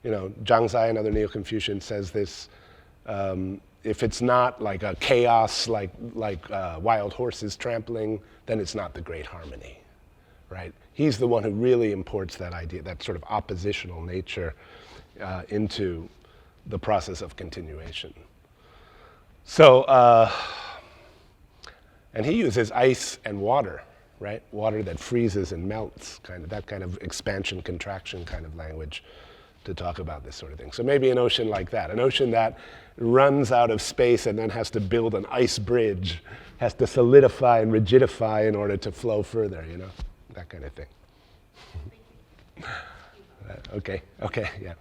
you know, Zhang Sai, another Neo-Confucian, says this, if it's not like a chaos, like wild horses trampling, then it's not the great harmony, right? He's the one who really imports that idea, that sort of oppositional nature into the process of continuation. So, and he uses ice and water, right? Water that freezes and melts, that kind of expansion, contraction kind of language to talk about this sort of thing. So maybe an ocean like that, an ocean that runs out of space and then has to build an ice bridge, has to solidify and rigidify in order to flow further, you know, that kind of thing. Okay, yeah.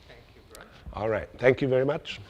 Thank you, Brook. All right, thank you very much.